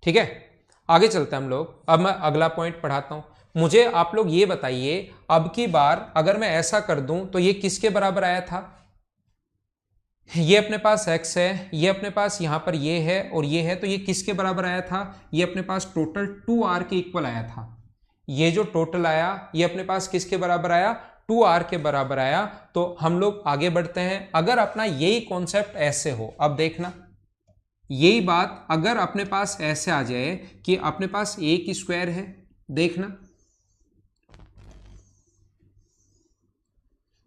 ठीक है, आगे चलते हैं हम लोग। अब मैं अगला पॉइंट पढ़ाता हूं। मुझे आप लोग ये बताइए, अब की बार अगर मैं ऐसा कर दूं तो ये किसके बराबर आया था? ये अपने पास x है, ये अपने पास यहां पर ये है और ये है, तो ये किसके बराबर आया था? ये अपने पास टोटल 2r के इक्वल आया था। ये जो टोटल आया ये अपने पास किसके बराबर आया? 2r के बराबर आया। तो हम लोग आगे बढ़ते हैं। अगर अपना यही कॉन्सेप्ट ऐसे हो, अब देखना यही बात अगर अपने पास ऐसे आ जाए कि अपने पास एक स्क्वायर है, देखना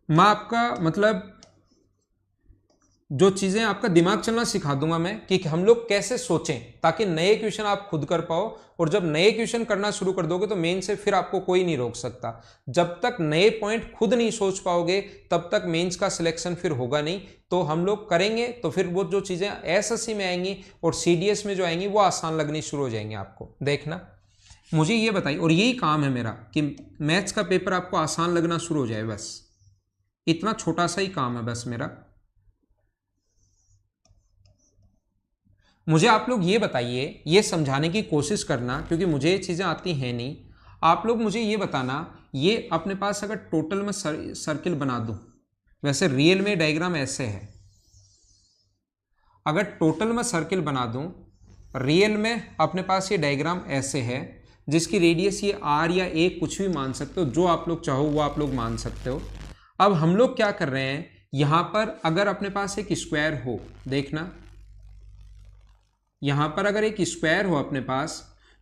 मैं आपका मतलब जो चीजें आपका दिमाग चलना सिखा दूंगा मैं कि हम लोग कैसे सोचें, ताकि नए क्वेश्चन आप खुद कर पाओ, और जब नए क्वेश्चन करना शुरू कर दोगे तो मेन से फिर आपको कोई नहीं रोक सकता। जब तक नए पॉइंट खुद नहीं सोच पाओगे तब तक मेंस का सिलेक्शन फिर होगा नहीं। तो हम लोग करेंगे तो फिर वो जो चीजें एसएससी में आएंगी और सीडीएस में जो आएंगी वो आसान लगनी शुरू हो जाएंगी आपको। देखना, मुझे ये बताइए, और यही काम है मेरा कि मैथ्स का पेपर आपको आसान लगना शुरू हो जाए, बस इतना छोटा सा ही काम है बस मेरा। मुझे आप लोग ये बताइए, ये समझाने की कोशिश करना क्योंकि मुझे ये चीज़ें आती हैं नहीं। आप लोग मुझे ये बताना, ये अपने पास अगर टोटल में सर्किल बना दूं, वैसे रियल में डायग्राम ऐसे है, अगर टोटल में सर्किल बना दूं, रियल में अपने पास ये डायग्राम ऐसे है, जिसकी रेडियस ये r या a कुछ भी मान सकते हो, जो आप लोग चाहो वो आप लोग मान सकते हो। अब हम लोग क्या कर रहे हैं, यहां पर अगर अपने पास एक स्क्वायर हो, देखना यहां पर अगर एक स्क्वायर हो अपने पास,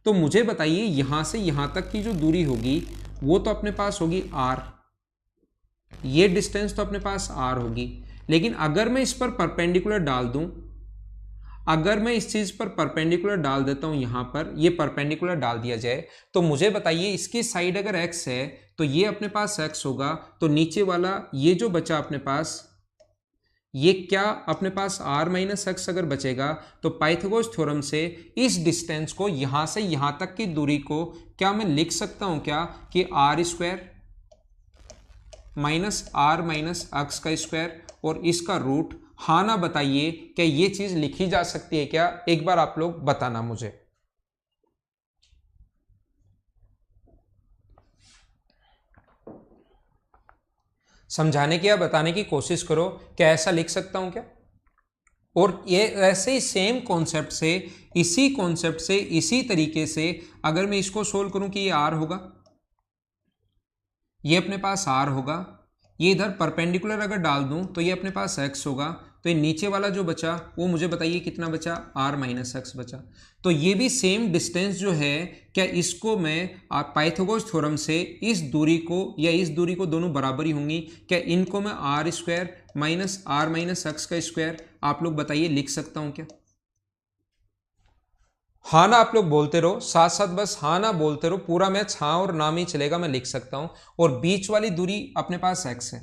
तो मुझे बताइए यहां से यहां तक की जो दूरी होगी वो तो अपने पास होगी r, ये डिस्टेंस तो अपने पास r होगी। लेकिन अगर मैं इस पर परपेंडिकुलर डाल दूं, अगर मैं इस चीज पर परपेंडिकुलर डाल देता हूं, यहां पर ये परपेंडिकुलर डाल दिया जाए, तो मुझे बताइए इसकी साइड अगर x है तो ये अपने पास x होगा, तो नीचे वाला ये जो बचा अपने पास, ये क्या अपने पास r माइनस एक्स अगर बचेगा, तो पाइथागोरस थ्योरम से इस डिस्टेंस को यहां से यहां तक की दूरी को क्या मैं लिख सकता हूं क्या कि r square minus r minus X का स्क्वायर और इसका रूट। हाँ ना बताइए, क्या ये चीज लिखी जा सकती है क्या? एक बार आप लोग बताना मुझे। समझाने की या बताने की कोशिश करो, क्या ऐसा लिख सकता हूं क्या? और ये ऐसे ही सेम कॉन्सेप्ट से, इसी कॉन्सेप्ट से, इसी तरीके से अगर मैं इसको सोल्व करूं कि ये आर होगा, ये अपने पास आर होगा, ये इधर परपेंडिकुलर अगर डाल दूं तो ये अपने पास एक्स होगा, तो ये नीचे वाला जो बचा वो मुझे बताइए कितना बचा, आर माइनस एक्स बचा। तो ये भी सेम डिस्टेंस जो है, क्या इसको मैं पाइथागोरस थ्योरम से इस दूरी को या इस दूरी को दोनों बराबर ही होंगी, क्या इनको मैं R square minus R minus X का स्क्वायर आप लोग बताइए लिख सकता हूं क्या? हाँ ना आप लोग बोलते रहो, साथ साथ बस हाँ ना बोलते रहो, पूरा मैच हाँ और ना में चलेगा, मैं लिख सकता हूं। और बीच वाली दूरी अपने पास एक्स है।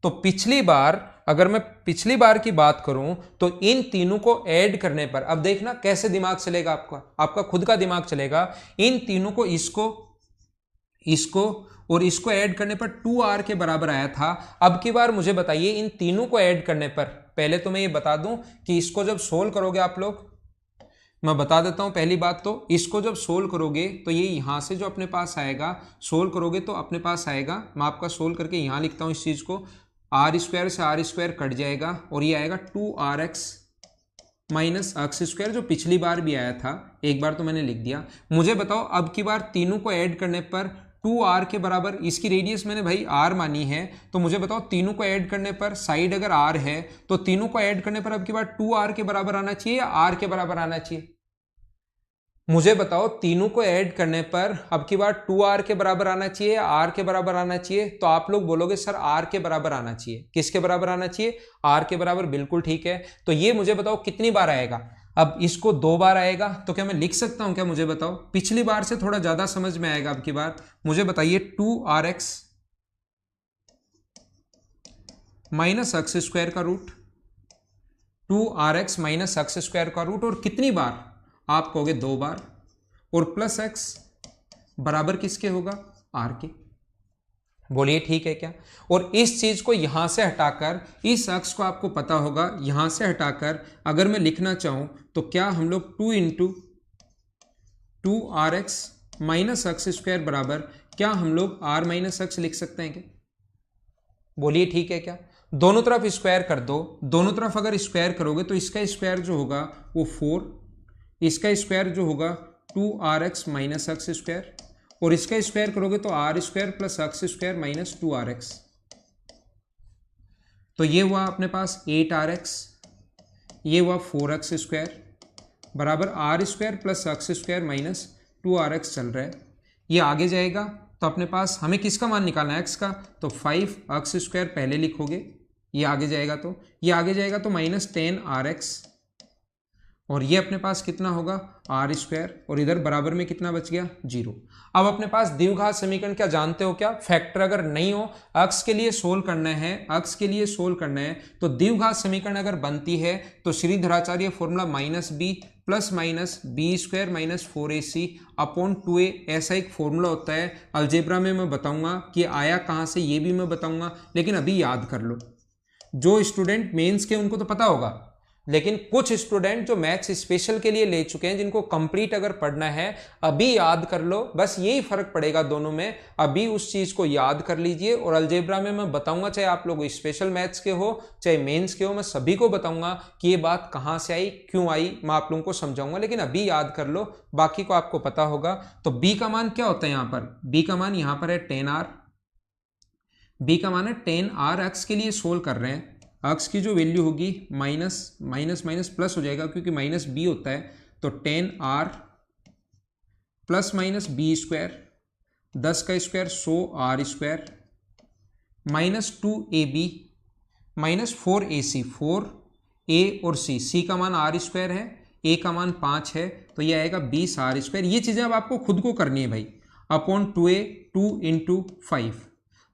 तो पिछली बार, अगर मैं पिछली बार की बात करूं तो इन तीनों को ऐड करने पर, अब देखना कैसे दिमाग चलेगा आपका, आपका खुद का दिमाग चलेगा। इन तीनों को, इसको और इसको ऐड करने पर 2r के बराबर आया था। अब की बार मुझे बताइए इन तीनों को ऐड करने पर, पहले तो मैं ये बता दूं कि इसको जब सोल्व करोगे आप लोग, मैं बता देता हूं पहली बात तो, इसको जब सोल्व करोगे तो ये यहां से जो अपने पास आएगा, सोल्व करोगे तो अपने पास आएगा, मैं आपका सोल्व करके यहां लिखता हूं इस चीज को, आर स्क्वायर से आर स्क्वायर कट जाएगा और ये आएगा 2rx माइनस एक्स स्क्वायर, जो पिछली बार भी आया था, एक बार तो मैंने लिख दिया। मुझे बताओ अब की बार तीनों को ऐड करने पर 2r के बराबर, इसकी रेडियस मैंने भाई r मानी है, तो मुझे बताओ तीनों को ऐड करने पर, साइड अगर r है तो तीनों को ऐड करने पर अब की बार 2r के बराबर आना चाहिए या r के बराबर आना चाहिए? मुझे बताओ तीनों को ऐड करने पर अब की बार 2r के बराबर आना चाहिए या r के बराबर आना चाहिए? तो आप लोग बोलोगे सर r के बराबर आना चाहिए। किसके बराबर आना चाहिए? r के बराबर, बिल्कुल ठीक है। तो ये मुझे बताओ कितनी बार आएगा? अब इसको 2 बार आएगा, तो क्या मैं लिख सकता हूं क्या? मुझे बताओ, पिछली बार से थोड़ा ज्यादा समझ में आएगा अब की बार। मुझे बताइए 2rx माइनस एक्स स्क्वायर का root, 2rx minus X square का रूट, और कितनी बार? आप कहोगे 2 बार, और प्लस एक्स बराबर किसके होगा? आर के। बोलिए ठीक है क्या? और इस चीज को यहां से हटाकर, इस अक्स को आपको पता होगा, यहां से हटाकर अगर मैं लिखना चाहूं तो क्या हम लोग 2 into 2rx minus X square बराबर, क्या हम लोग r माइनस एक्स लिख सकते हैं क्या? बोलिए ठीक है क्या? दोनों तरफ स्क्वायर कर दो, दोनों तरफ अगर स्क्वायर करोगे तो इसका स्क्वायर जो होगा वो 4, इसका स्क्वायर जो होगा 2rx माइनस एक्स स्क्वायर, और इसका स्क्वायर करोगे तो R square plus X square minus 2rx। तो ये हुआ अपने पास 8rx, ये हुआ 4x स्क्वायर बराबर R square plus X square minus 2rx चल रहा है। ये आगे जाएगा तो अपने पास हमें किसका मान निकालना है? x का। तो 5x स्क्वायर पहले लिखोगे, ये आगे जाएगा तो, ये आगे जाएगा तो माइनस 10rx, और ये अपने पास कितना होगा? आर स्क्वायर, और इधर बराबर में कितना बच गया? 0। अब अपने पास द्विघात समीकरण क्या जानते हो क्या? फैक्टर अगर नहीं हो, अक्स के लिए सोल्व करना है, अक्स के लिए सोल्व करना है, तो द्विघात समीकरण अगर बनती है तो Shridharacharya formula minus B plus minus B square minus 4ac upon 2a, ऐसा एक फॉर्मूला होता है। अलजेब्रा में मैं बताऊंगा कि आया कहाँ से, ये भी मैं बताऊंगा, लेकिन अभी याद कर लो। जो स्टूडेंट मेंस के उनको तो पता होगा, लेकिन कुछ स्टूडेंट जो मैथ्स स्पेशल के लिए ले चुके हैं, जिनको कंप्लीट अगर पढ़ना है, अभी याद कर लो, बस यही फर्क पड़ेगा दोनों में। अभी उस चीज को याद कर लीजिए, और अलजेब्रा में मैं बताऊंगा, चाहे आप लोग स्पेशल मैथ्स के हो चाहे मेंस के हो, मैं सभी को बताऊंगा कि ये बात कहां से आई, क्यों आई, मैं आप लोगों को समझाऊंगा। लेकिन अभी याद कर लो, बाकी को आपको पता होगा। तो बी का मान क्या होता है यहाँ पर? बी का मान यहाँ पर है 10r, बी का मान है 10r। एक्स के लिए सोल्व कर रहे हैं, एक्स की जो वैल्यू होगी माइनस माइनस माइनस प्लस हो जाएगा, क्योंकि माइनस बी होता है। तो 10r plus minus B square, 10 का square 100r square minus 2ab minus 4ac, 4a और c का मान r स्क्वायर है, a का मान 5 है, तो ये आएगा 20r स्क्वायर। ये चीज़ें अब आपको खुद को करनी है भाई, अपॉन 2a, 2 इंटू 5।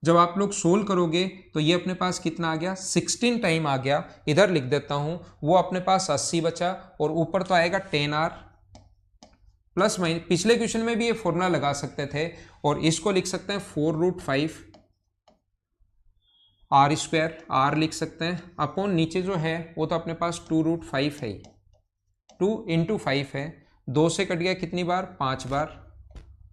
जब आप लोग सोल्व करोगे तो ये अपने पास कितना आ गया? 16 टाइम आ गया। इधर लिख देता हूं, वो अपने पास 80 बचा, और ऊपर तो आएगा 10r प्लस माइनस, पिछले क्वेश्चन में भी ये फॉर्मूला लगा सकते थे, और इसको लिख सकते हैं 4√5 r स्क्वायर, r लिख सकते हैं, अपॉन नीचे जो है वो तो अपने पास 2√5 है, 2 इंटू 5 है, 2 से कट गया कितनी बार? 5 बार,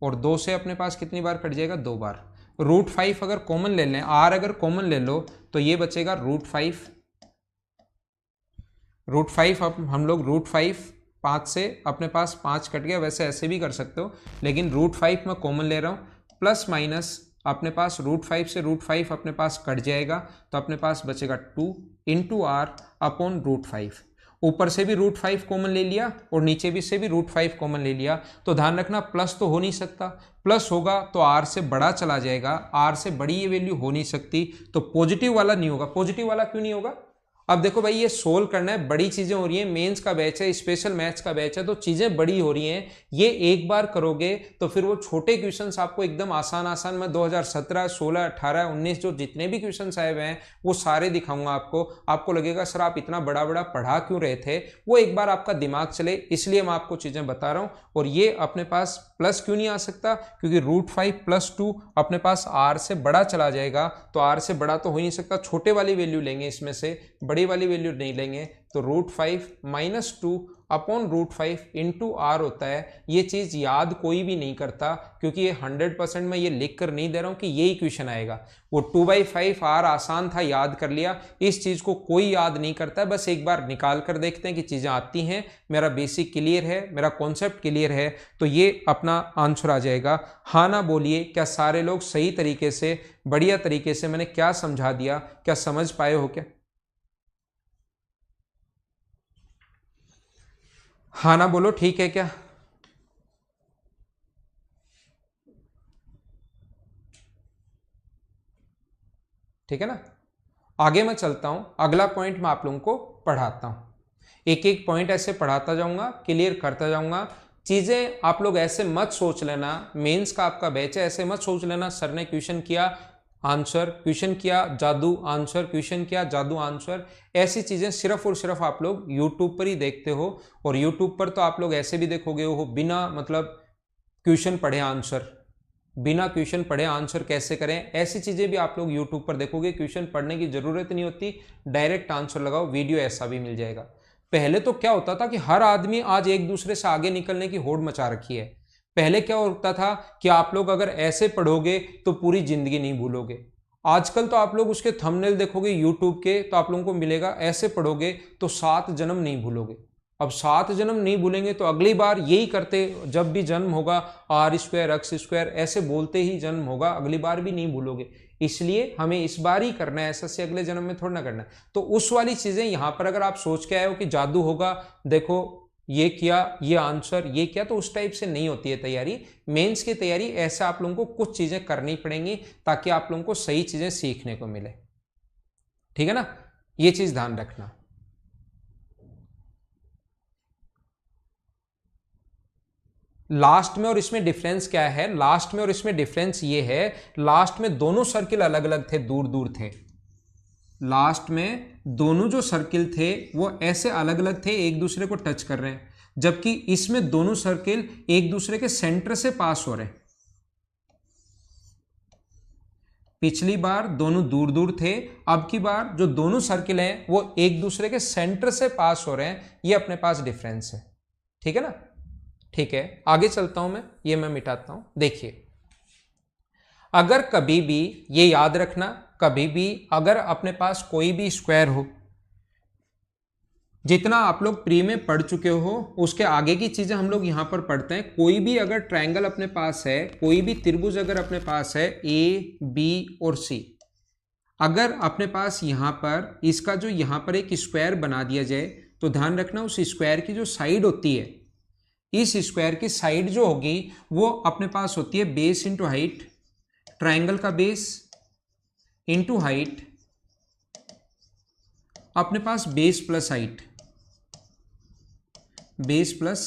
और 2 से अपने पास कितनी बार कट जाएगा? 2 बार। √5 अगर कॉमन ले लें, r अगर कॉमन ले लो तो ये बचेगा √5। √5 अब हम लोग √5 5 से अपने पास 5 कट गया, वैसे ऐसे भी कर सकते हो, लेकिन √5 मैं कॉमन ले रहा हूँ, प्लस माइनस अपने पास √5 से √5 अपने पास कट जाएगा, तो अपने पास बचेगा 2 इंटू आर अपॉन √5। ऊपर से भी √5 कॉमन ले लिया और नीचे भी से भी √5 कॉमन ले लिया, तो ध्यान रखना प्लस तो हो नहीं सकता, प्लस होगा तो आर से बड़ा चला जाएगा, आर से बड़ी ये वैल्यू हो नहीं सकती, तो पॉजिटिव वाला नहीं होगा। पॉजिटिव वाला क्यों नहीं होगा? अब देखो भाई, ये सोल्व करना है, बड़ी चीजें हो रही हैं, मेंस का बैच है, स्पेशल मैथ्स का बैच है, तो चीजें बड़ी हो रही हैं। ये एक बार करोगे तो फिर वो छोटे क्वेश्चंस आपको एकदम आसान आसान, मैं 2017, 16, 18, 19 जो जितने भी क्वेश्चंस आए हुए हैं वो सारे दिखाऊंगा आपको। आपको लगेगा सर आप इतना बड़ा बड़ा पढ़ा क्यों रहे थे, वो एक बार आपका दिमाग चले, इसलिए मैं आपको चीजें बता रहा हूं। और ये अपने पास प्लस क्यों नहीं आ सकता? क्योंकि √5 + 2 अपने पास आर से बड़ा चला जाएगा, तो आर से बड़ा तो हो ही नहीं सकता, छोटे वाली वैल्यू लेंगे इसमें से, बड़ी वाली वैल्यू नहीं लेंगे, तो √5 - 2 अपॉन √5 इंटू आर होता है। ये चीज याद कोई भी नहीं करता, क्योंकि ये 100% मैं ये लिख कर नहीं दे रहा हूं कि यही क्वेश्चन आएगा। वो 2/5 आर आसान था, याद कर लिया, इस चीज को कोई याद नहीं करता है, बस एक बार निकाल कर देखते हैं कि चीजें आती हैं, मेरा बेसिक क्लियर है, मेरा कॉन्सेप्ट क्लियर है, तो ये अपना आंसर आ जाएगा। हाँ ना बोलिए, क्या सारे लोग सही तरीके से, बढ़िया तरीके से मैंने क्या समझा दिया, क्या समझ पाए हो क्या? हाँ ना बोलो, ठीक है क्या? ठीक है ना? आगे मैं चलता हूं, अगला पॉइंट मैं आप लोगों को पढ़ाता हूं, एक एक पॉइंट ऐसे पढ़ाता जाऊंगा, क्लियर करता जाऊंगा। चीजें आप लोग ऐसे मत सोच लेना, मेंस का आपका बैच है, ऐसे मत सोच लेना सर ने क्वेश्चन किया आंसर, क्वेश्चन किया जादू आंसर, क्वेश्चन किया जादू आंसर, ऐसी चीजें सिर्फ और सिर्फ आप लोग यूट्यूब पर ही देखते हो। और यूट्यूब पर तो आप लोग ऐसे भी देखोगे हो, बिना मतलब क्वेश्चन पढ़े आंसर, बिना क्वेश्चन पढ़े आंसर कैसे करें, ऐसी चीजें भी आप लोग यूट्यूब पर देखोगे। क्वेश्चन पढ़ने की जरूरत नहीं होती, डायरेक्ट आंसर लगाओ, वीडियो ऐसा भी मिल जाएगा। पहले तो क्या होता था कि हर आदमी आज एक दूसरे से आगे निकलने की होड़ मचा रखी है। पहले क्या होता था कि आप लोग अगर ऐसे पढ़ोगे तो पूरी जिंदगी नहीं भूलोगे। आजकल तो आप लोग उसके थंबनेल देखोगे यूट्यूब के, तो आप लोगों को मिलेगा ऐसे पढ़ोगे तो 7 जन्म नहीं भूलोगे। अब 7 जन्म नहीं भूलेंगे तो अगली बार यही करते, जब भी जन्म होगा R² X² ऐसे बोलते ही जन्म होगा, अगली बार भी नहीं भूलोगे। इसलिए हमें इस बार ही करना है, ऐसा से अगले जन्म में थोड़ा ना करना है। तो उस वाली चीजें यहां पर अगर आप सोच के आए हो कि जादू होगा, देखो ये किया, ये आंसर, ये किया, तो उस टाइप से नहीं होती है तैयारी। मेंस की तैयारी ऐसा आप लोगों को कुछ चीजें करनी पड़ेंगी ताकि आप लोगों को सही चीजें सीखने को मिले। ठीक है ना? ये चीज ध्यान रखना। लास्ट में और इसमें डिफरेंस क्या है? लास्ट में और इसमें डिफरेंस ये है, लास्ट में दोनों सर्किल अलग अलग थे, दूर दूर थे। लास्ट में दोनों जो सर्किल थे वो ऐसे अलग अलग थे, एक दूसरे को टच कर रहे हैं, जबकि इसमें दोनों सर्किल एक दूसरे के सेंटर से पास हो रहे हैं। पिछली बार दोनों दूर दूर थे, अब की बार जो दोनों सर्किल हैं वो एक दूसरे के सेंटर से पास हो रहे हैं, ये अपने पास डिफरेंस है। ठीक है ना? ठीक है, आगे चलता हूं मैं मिटाता हूं। देखिए, अगर कभी भी ये याद रखना, कभी भी अगर अपने पास कोई भी स्क्वायर हो, जितना आप लोग प्री में पढ़ चुके हो उसके आगे की चीजें हम लोग यहां पर पढ़ते हैं। कोई भी अगर ट्रायंगल अपने पास है, कोई भी त्रिभुज अगर अपने पास है A, B और C, अगर अपने पास यहां पर इसका जो यहां पर एक स्क्वायर बना दिया जाए, तो ध्यान रखना उस स्क्वायर की जो साइड होती है, इस स्क्वायर की साइड जो होगी वो अपने पास होती है बेस इंटू हाइट, ट्रायंगल का बेस इंटू हाइट, अपने पास base plus height, base plus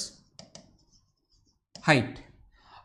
height.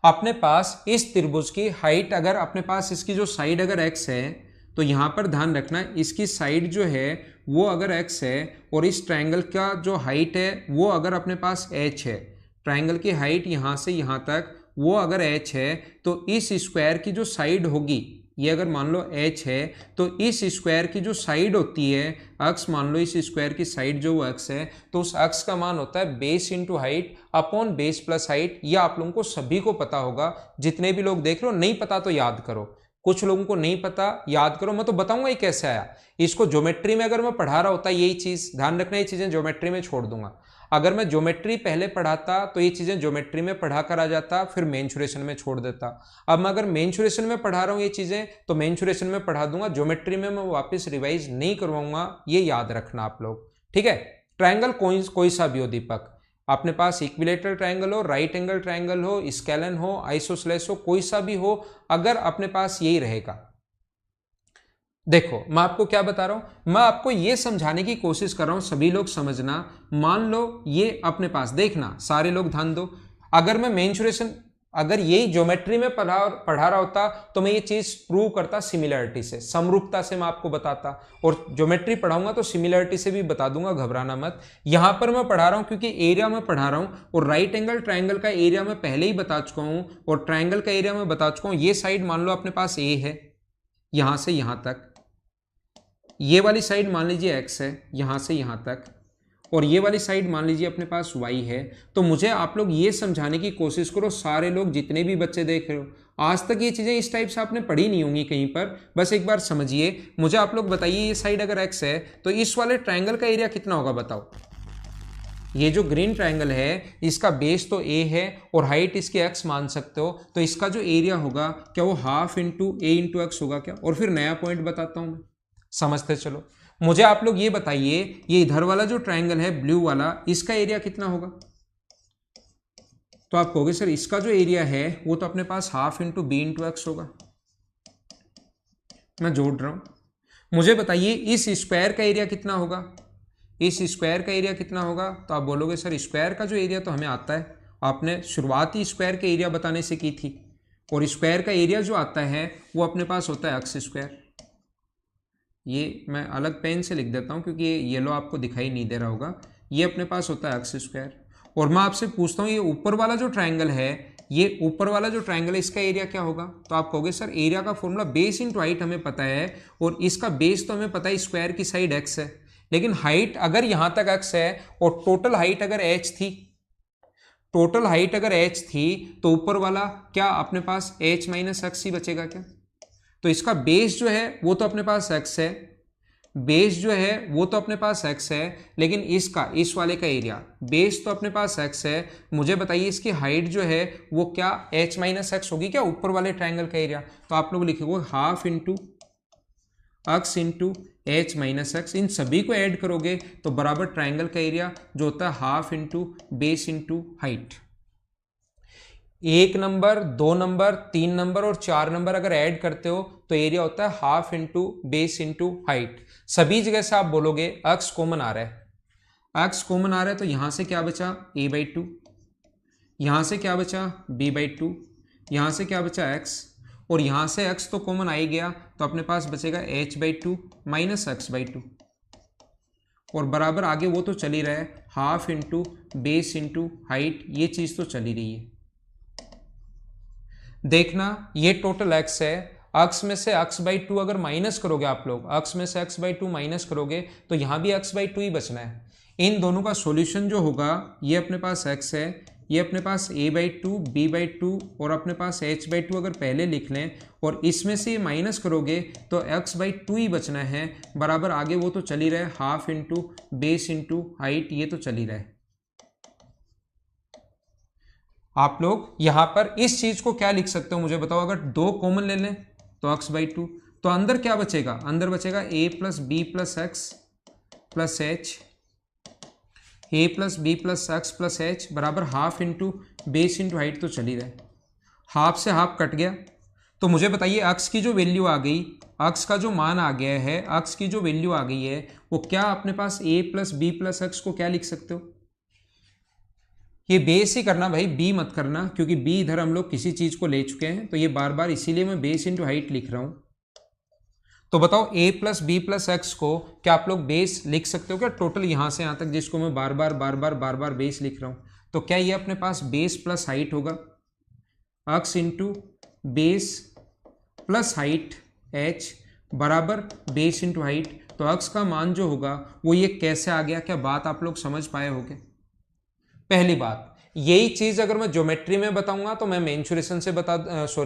अपने पास इस त्रिभुज की हाइट, अगर अपने पास इसकी जो साइड अगर x है, तो यहां पर ध्यान रखना इसकी साइड जो है वो अगर x है, और इस ट्रायंगल का जो हाइट है वो अगर अपने पास h है, ट्रायंगल की हाइट यहां से यहां तक वो अगर h है, तो इस स्क्वायर की जो साइड होगी, ये अगर मान लो h है, तो इस स्क्वायर की जो साइड होती है, अक्स मान लो इस स्क्वायर की साइड जो अक्स है, तो उस अक्स का मान होता है base into height upon base plus height. ये आप लोगों को सभी को पता होगा, जितने भी लोग देख रहे हो, नहीं पता तो याद करो, कुछ लोगों को नहीं पता, याद करो, मैं तो बताऊंगा ही कैसे आया। इसको ज्योमेट्री में अगर मैं पढ़ा रहा होता, यही चीज ध्यान रखना, ये चीजें ज्योमेट्री में छोड़ दूंगा। अगर मैं ज्योमेट्री पहले पढ़ाता तो ये चीजें ज्योमेट्री में पढ़ा कर आ जाता, फिर मेंसुरेशन में छोड़ देता। अब मैं अगर मेंसुरेशन में पढ़ा रहा हूँ ये चीजें, तो मेंसुरेशन में पढ़ा दूंगा, ज्योमेट्री में मैं वापस रिवाइज नहीं करवाऊंगा, ये याद रखना आप लोग, ठीक है। ट्रायंगल कोई सा भी हो दीपक, अपने पास इक्विलेटरल ट्रायंगल हो, राइट एंगल ट्रायंगल हो, स्केलन हो, आइसोसेलेस हो, कोई सा भी हो, अगर अपने पास यही रहेगा। देखो मैं आपको क्या बता रहा हूं, मैं आपको यह समझाने की कोशिश कर रहा हूं, सभी लोग समझना। मान लो ये अपने पास, देखना सारे लोग ध्यान दो, अगर मैं मेंसुरेशन, अगर यही ज्योमेट्री में पढ़ा रहा होता तो मैं ये चीज प्रूव करता सिमिलरिटी से, समरूपता से मैं आपको बताता, और ज्योमेट्री पढ़ाऊंगा तो सिमिलरिटी से भी बता दूंगा, घबराना मत। यहां पर मैं पढ़ा रहा हूं क्योंकि एरिया में पढ़ा रहा हूं, और राइट एंगल ट्रायंगल का एरिया मैं पहले ही बता चुका हूं, और ट्रायंगल का एरिया मैं बता चुका हूं। ये साइड मान लो अपने पास ए है, यहां से यहां तक, ये वाली साइड मान लीजिए x है, यहां से यहां तक, और ये वाली साइड मान लीजिए अपने पास y है। तो मुझे आप लोग ये समझाने की कोशिश करो, सारे लोग जितने भी बच्चे देख रहे हो, आज तक ये चीजें इस टाइप से आपने पढ़ी नहीं होंगी कहीं पर, बस एक बार समझिए। मुझे आप लोग बताइए, ये साइड अगर x है तो इस वाले ट्रायंगल का एरिया कितना होगा बताओ। ये जो ग्रीन ट्रायंगल है इसका बेस तो a है और हाइट इसकी x मान सकते हो, तो इसका जो एरिया होगा क्या वो half into a into X होगा क्या। और फिर नया पॉइंट बताता हूं मैं, समझते चलो। मुझे आप लोग ये बताइए, ये इधर वाला जो ट्रायंगल है ब्लू वाला, इसका एरिया कितना होगा। तो आप कहोगे सर इसका जो एरिया है वो तो अपने पास half into B into X होगा। मैं जोड़ रहा हूं, मुझे बताइए इस स्क्वायर का एरिया कितना होगा, इस स्क्वायर का एरिया कितना होगा। तो आप बोलोगे सर स्क्वायर का जो एरिया तो हमें आता है, आपने शुरुआत ही स्क्वायर के एरिया बताने से की थी, और स्क्वायर का एरिया जो आता है वो अपने पास होता है एक्स स्क्वायर। ये मैं अलग पेन से लिख देता हूँ क्योंकि ये येलो आपको दिखाई नहीं दे रहा होगा, ये अपने पास होता है एक्स स्क्वायर। और मैं आपसे पूछता हूँ ये ऊपर वाला जो ट्रायंगल है, ये ऊपर वाला जो ट्रायंगल है इसका एरिया क्या होगा। तो आप कहोगे सर एरिया का फॉर्मूला बेस इंटू हाइट हमें पता है, और इसका बेस तो हमें पता है स्क्वायर की साइड एक्स है, लेकिन हाइट अगर यहां तक एक्स है और टोटल हाइट अगर एच थी, टोटल हाइट अगर एच थी तो ऊपर वाला क्या अपने पास एच माइनस एक्स ही बचेगा क्या। तो इसका बेस जो है वो तो अपने पास x है, बेस जो है वो तो अपने पास x है, लेकिन इसका, इस वाले का एरिया, बेस तो अपने पास x है, मुझे बताइए इसकी हाइट जो है वो क्या h माइनस एक्स होगी क्या ऊपर वाले ट्रायंगल का एरिया। तो आप लोग लिखोगे half into X into H minus X, इन सभी को ऐड करोगे तो बराबर ट्रायंगल का एरिया जो होता है half into base into height. 1 number, 2 number, 3 number और 4 नंबर अगर ऐड करते हो तो एरिया होता है half into base into height. सभी जगह से आप बोलोगे एक्स कॉमन आ रहा है, एक्स कॉमन आ रहा है, तो यहां से क्या बचा a/2, यहां से क्या बचा b/2, यहां से क्या बचा x, और यहां से x तो कॉमन आ ही गया, तो अपने पास बचेगा h/2 माइनस x/2, और बराबर आगे वो तो चल ही रहा है half into base into height, ये चीज तो चल ही रही है। देखना ये टोटल x है, x में से x/2 अगर माइनस करोगे आप लोग, x में से x/2 माइनस करोगे तो यहां भी x/2 ही बचना है। इन दोनों का सॉल्यूशन जो होगा, ये अपने पास x है, ये अपने पास a/2 b/2 और अपने पास h/2 अगर पहले लिख लें और इसमें से माइनस करोगे तो x/2 ही बचना है, बराबर आगे वो तो चल ही रहा है half into base into height, ये तो चल ही रहा है। आप लोग यहां पर इस चीज को क्या लिख सकते हो मुझे बताओ, अगर 2 कॉमन ले लें तो x/2, तो अंदर क्या बचेगा, अंदर बचेगा a plus B plus X plus H, a plus B plus X plus H बराबर half into base into height, तो चली रहे, हाफ से हाफ कट गया। तो मुझे बताइए x की जो वैल्यू आ गई, x का जो मान आ गया है, x की जो वैल्यू आ गई है वो क्या अपने पास a plus B plus X को क्या लिख सकते हो। ये बेस ही करना भाई, बी मत करना, क्योंकि बी इधर हम लोग किसी चीज को ले चुके हैं, तो ये बार बार इसीलिए मैं बेस इंटू हाइट लिख रहा हूं। तो बताओ a plus B plus X को क्या आप लोग बेस लिख सकते हो क्या, टोटल यहां से यहां तक जिसको मैं बार बार बेस लिख रहा हूं, तो क्या ये अपने पास बेस प्लस हाइट होगा, x into base plus height h बराबर बेस इंटू हाइट। तो x का मान जो होगा वो ये कैसे आ गया, क्या बात आप लोग समझ पाए होगे। पहली बात, यही चीज अगर मैं ज्योमेट्री में बताऊंगा तो मैं मेंसुरेशन से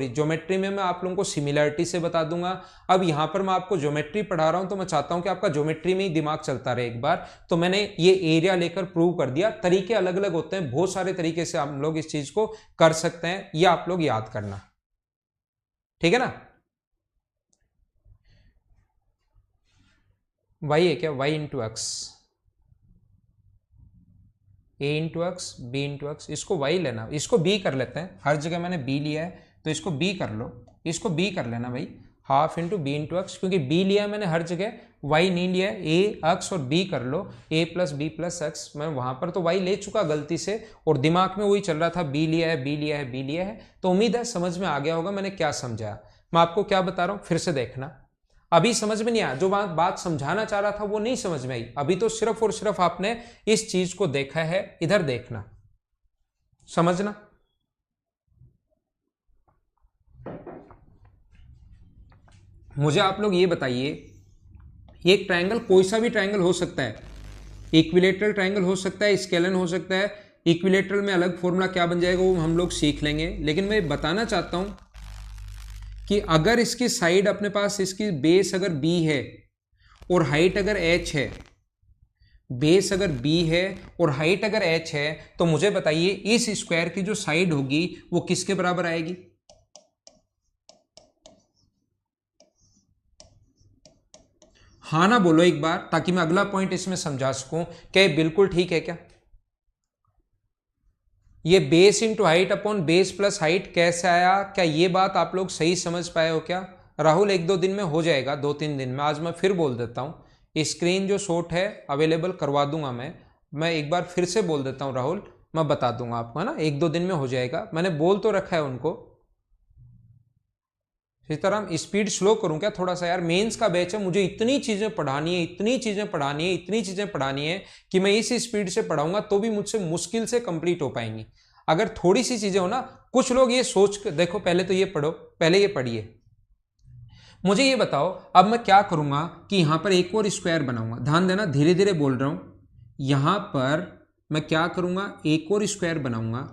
ज्योमेट्री में मैं आप लोगों को सिमिलरिटी से बता दूंगा। अब यहां पर मैं आपको ज्योमेट्री पढ़ा रहा हूं तो मैं चाहता हूं कि आपका ज्योमेट्री में ही दिमाग चलता रहे एक बार। तो मैंने ये एरिया लेकर प्रूव कर दिया। तरीके अलग अलग होते हैं, बहुत सारे तरीके से हम लोग इस चीज को कर सकते हैं, ये आप लोग याद करना, ठीक है ना। वाई है क्या, Y into X, a into X, B into X, इसको y लेना, इसको b कर लेते हैं, हर जगह मैंने b लिया है तो इसको b कर लो, इसको b कर लेना भाई, half into B into X, क्योंकि b लिया है मैंने हर जगह, y नहीं लिया है, a एक्स और b कर लो, a plus B plus X, मैं वहां पर तो y ले चुका गलती से और दिमाग में वही चल रहा था b लिया है, b लिया है, b लिया है। तो उम्मीद है समझ में आ गया होगा मैंने क्या समझाया। मैं आपको क्या बता रहा हूं फिर से देखना, अभी समझ में नहीं आया, जो बात समझाना चाह रहा था वो नहीं समझ में आई, अभी तो सिर्फ और सिर्फ आपने इस चीज को देखा है, इधर देखना, समझना। मुझे आप लोग ये बताइए, ये एक ट्रायंगल कोई सा भी ट्रायंगल हो सकता है, इक्विलेटरल ट्रायंगल हो सकता है, स्केलन हो सकता है, इक्विलेटरल में अलग फॉर्मूला क्या बन जाएगा वो हम लोग सीख लेंगे, लेकिन मैं बताना चाहता हूं कि अगर इसकी साइड अपने पास, इसकी बेस अगर b है और हाइट अगर h है, बेस अगर b है और हाइट अगर h है, तो मुझे बताइए इस स्क्वायर की जो साइड होगी वो किसके बराबर आएगी। हाँ ना बोलो एक बार, ताकि मैं अगला पॉइंट इसमें समझा सकूं, क्या ये बिल्कुल ठीक है क्या। ये base into height upon base plus height कैसे आया, क्या ये बात आप लोग सही समझ पाए हो क्या। राहुल एक दो दिन में हो जाएगा, 2-3 दिन में, आज मैं फिर बोल देता हूँ, स्क्रीन जो शॉट है अवेलेबल करवा दूंगा मैं एक बार फिर से बोल देता हूँ राहुल, मैं बता दूंगा आपको, है ना, 1-2 दिन में हो जाएगा, मैंने बोल तो रखा है उनको। सीताराम स्पीड स्लो करूं क्या थोड़ा सा यार, मेंस का बैच है, मुझे इतनी चीजें पढ़ानी है, इतनी चीजें पढ़ानी है, इतनी चीजें पढ़ानी है कि मैं इस स्पीड से पढ़ाऊंगा तो भी मुझसे मुश्किल से कंप्लीट हो पाएंगी। अगर थोड़ी सी चीजें हो ना, कुछ लोग ये सोच कर देखो, पहले तो ये पढ़ो, पहले ये पढ़िए, मुझे ये बताओ अब मैं क्या करूंगा कि यहां पर एक और स्क्वायर बनाऊंगा, ध्यान देना धीरे धीरे बोल रहा हूं, यहां पर मैं क्या करूंगा, एक और स्क्वायर बनाऊंगा,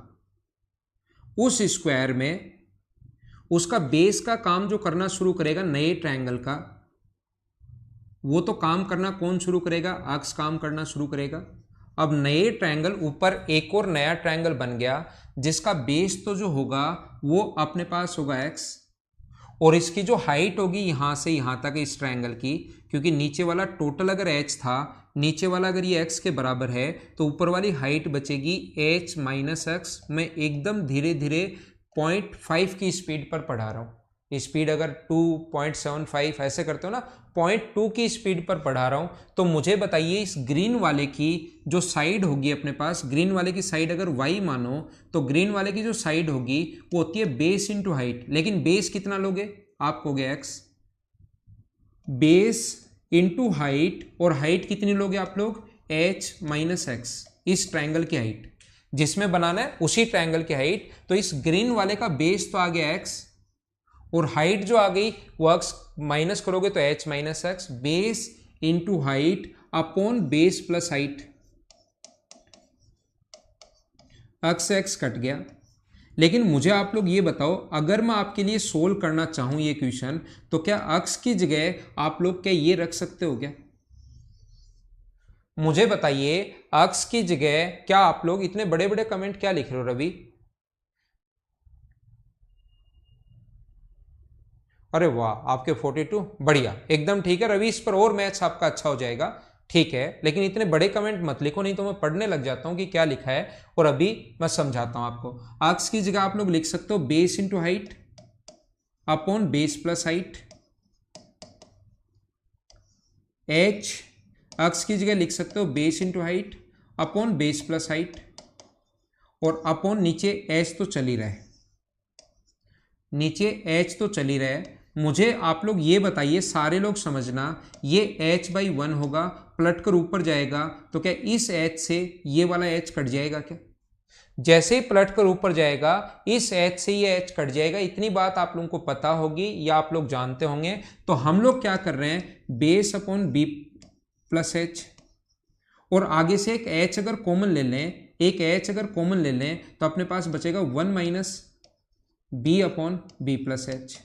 उस स्क्वायर में उसका बेस का काम जो करना शुरू करेगा नए ट्रायंगल का, वो तो काम करना कौन शुरू करेगा, अक्स काम करना शुरू करेगा। अब नए ट्रायंगल ऊपर एक और नया ट्रायंगल बन गया, जिसका बेस तो जो होगा वो अपने पास होगा एक्स, और इसकी जो हाइट होगी यहां से यहां तक इस ट्रायंगल की, क्योंकि नीचे वाला टोटल अगर एच था, नीचे वाला अगर ये एक्स के बराबर है तो ऊपर वाली हाइट बचेगी एच माइनस एक्स। मैं एकदम धीरे धीरे 0.5 की स्पीड पर पढ़ा रहा हूँ, स्पीड अगर 2.75 ऐसे करते हो ना, 0.2 की स्पीड पर पढ़ा रहा हूं। तो मुझे बताइए इस ग्रीन वाले की जो साइड होगी अपने पास, ग्रीन वाले की साइड अगर y मानो तो ग्रीन वाले की जो साइड होगी वो होती है बेस इंटू हाइट, लेकिन बेस कितना लोगे आप कहोगे x, बेस इंटू हाइट, और हाइट कितनी लोगे आप लोग h माइनस एक्स, इस ट्रायंगल की हाइट जिसमें बनाना है उसी ट्रायंगल की हाइट। तो इस ग्रीन वाले का बेस तो आ गया x और हाइट जो आ गई वो एक्स माइनस करोगे तो h minus x, base into height upon base plus height, x x cut गया। लेकिन मुझे आप लोग ये बताओ, अगर मैं आपके लिए सोल्व करना चाहूं ये क्वेश्चन, तो क्या एक्स की जगह आप लोग क्या ये रख सकते हो क्या, मुझे बताइए एक्स की जगह क्या आप लोग, इतने बड़े बड़े कमेंट क्या लिख रहे हो रवि, अरे वाह आपके 42, बढ़िया एकदम ठीक है रवि, इस पर और मैथ्स आपका अच्छा हो जाएगा, ठीक है, लेकिन इतने बड़े कमेंट मत लिखो, नहीं तो मैं पढ़ने लग जाता हूं कि क्या लिखा है, और अभी मैं समझाता हूं आपको। एक्स की जगह आप लोग लिख सकते हो base into height upon base plus height, H x की जगह लिख सकते हो base into height upon base plus height, और अपॉन नीचे एच तो चल ही रहा है, नीचे एच तो चल ही रहा है। मुझे आप लोग ये बताइए, सारे लोग समझना, ये h/1 होगा, पलट कर ऊपर जाएगा तो क्या इस h से ये वाला h कट जाएगा क्या, जैसे ही पलट कर ऊपर जाएगा इस h से ये h कट जाएगा, इतनी बात आप लोगों को पता होगी या आप लोग जानते होंगे। तो हम लोग क्या कर रहे हैं, base upon B plus H, और आगे से एक h अगर कॉमन ले लें, एक एच अगर कॉमन ले लें तो अपने पास बचेगा 1 minus B upon B plus H.